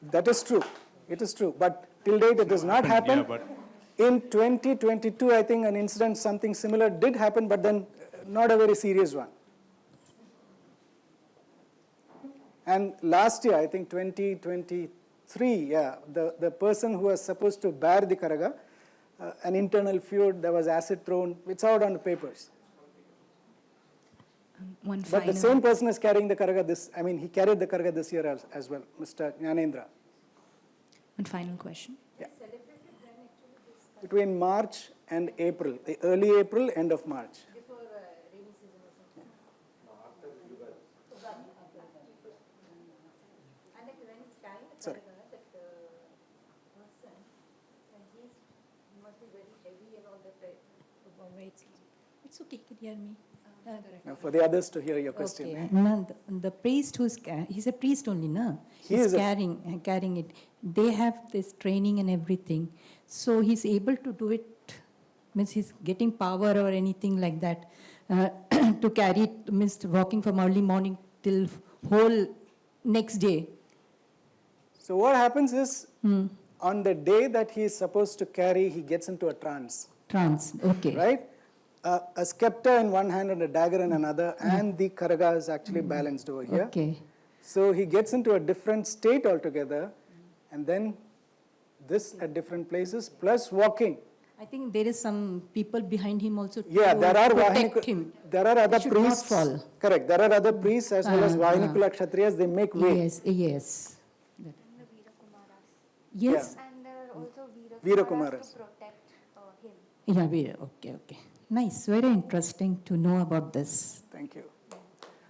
That is true. It is true. But till date it has not happened. Yeah, but in 2022, I think an incident, something similar did happen, but then not a very serious one. And last year, I think 2023, yeah, the person who was supposed to bear the Karaga, an internal feud, there was acid thrown, it's out on the papers. But the same person is carrying the Karaga he carried the Karaga this year as well, Mr. Jnanendra. One final question. Yeah. Between March and April, the early April, end of March. Sorry. It's okay, you can hear me. Now for the others to hear your question. Okay. No, the priest he's a priest only, no? He's carrying it. They have this training and everything. So he's able to do it, means he's getting power or anything like that, to carry it, means walking from early morning till whole next day. So what happens is, on the day that he is supposed to carry, he gets into a trance. Trance, okay. Right? A scepter in one hand and a dagger in another, and the Karaga is actually balanced over here. Okay. So he gets into a different state altogether, and then this at different places, plus walking. I think there is some people behind him also to there are protect him. There are other He should priests. not fall. Correct. There are other priests as well as Vahinikula Kshatriyas. They make way. Yes, yes. And the Veerakumaras. Yes. And there are also Veerakumaras. to protect him. Yeah, okay. Nice, very interesting to know about this. Thank you.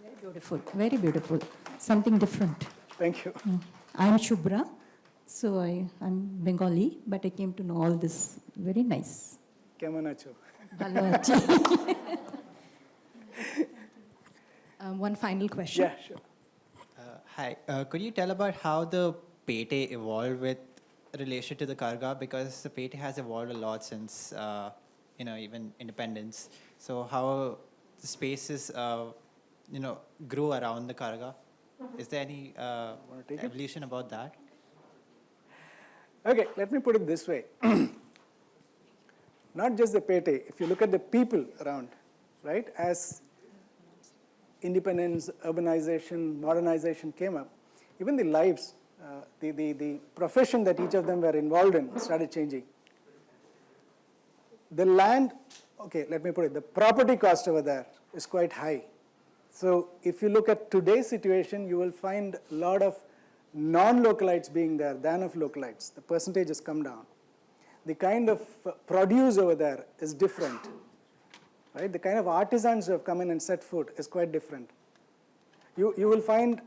Very beautiful, very beautiful. Something different. Thank you. I'm Shubhra, so I'm Bengali, but I came to know all this. Very nice. Keman acho? Bhalo achi. One final question. Yeah, sure. Hi, could you tell about how the Pete evolved with relation to the Karaga? Because the Pete has evolved a lot since, even independence. So how the spaces, grew around the Karaga? Is there any evolution about that? Okay, let me put it this way. Not just the Pete, if you look at the people around, right, as independence, urbanization, modernization came up, even the lives, the profession that each of them were involved in started changing. The land, okay, let me put it, the property cost over there is quite high. So if you look at today's situation, you will find a lot of non-localites being there than of localites. The percentage has come down. The kind of produce over there is different. Right? The kind of artisans who have come in and set foot is quite different. You will find,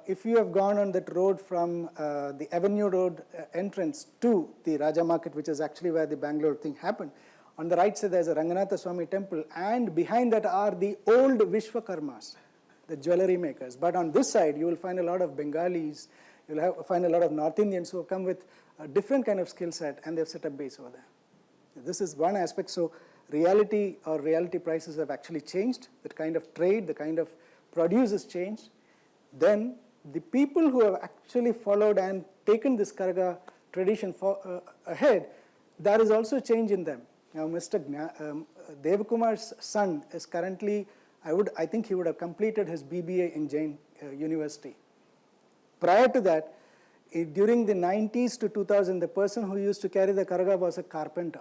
if you have gone on that road from the Avenue Road entrance to the Raja Market, which is actually where the Bangalore thing happened, on the right side there's a Ranganatha Swami temple, and behind that are the old Vishwakarmas, the jewelry makers. But on this side, you will find a lot of Bengalis, you'll find a lot of North Indians who have come with a different kind of skill set, and they've set up base over there. This is one aspect. So reality or reality prices have actually changed. The kind of trade, the kind of produce has changed. Then the people who have actually followed and taken this Karaga tradition ahead, there is also change in them. Now, Mr. Devakumar's son is currently, I think he would have completed his BBA in Jain University. Prior to that, during the 90s to 2000, the person who used to carry the Karaga was a carpenter.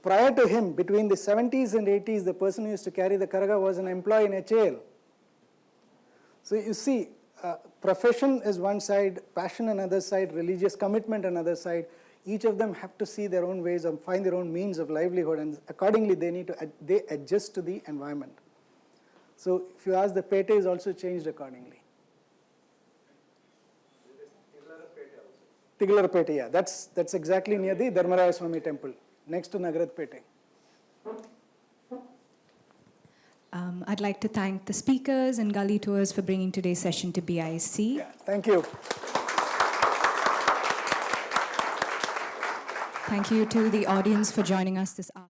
Prior to him, between the 70s and 80s, the person who used to carry the Karaga was an employee in HAL. So you see, profession is one side, passion another side, religious commitment another side. Each of them have to see their own ways and find their own means of livelihood, and accordingly they adjust to the environment. So if you ask, the Pete is also changed accordingly. Tiglarpete, yeah, that's exactly near the Dharmaraya Swami temple, next to Nagaratpete. I'd like to thank the speakers and Gully Tours for bringing today's session to BIC. Yeah, thank you. Thank you to the audience for joining us this afternoon.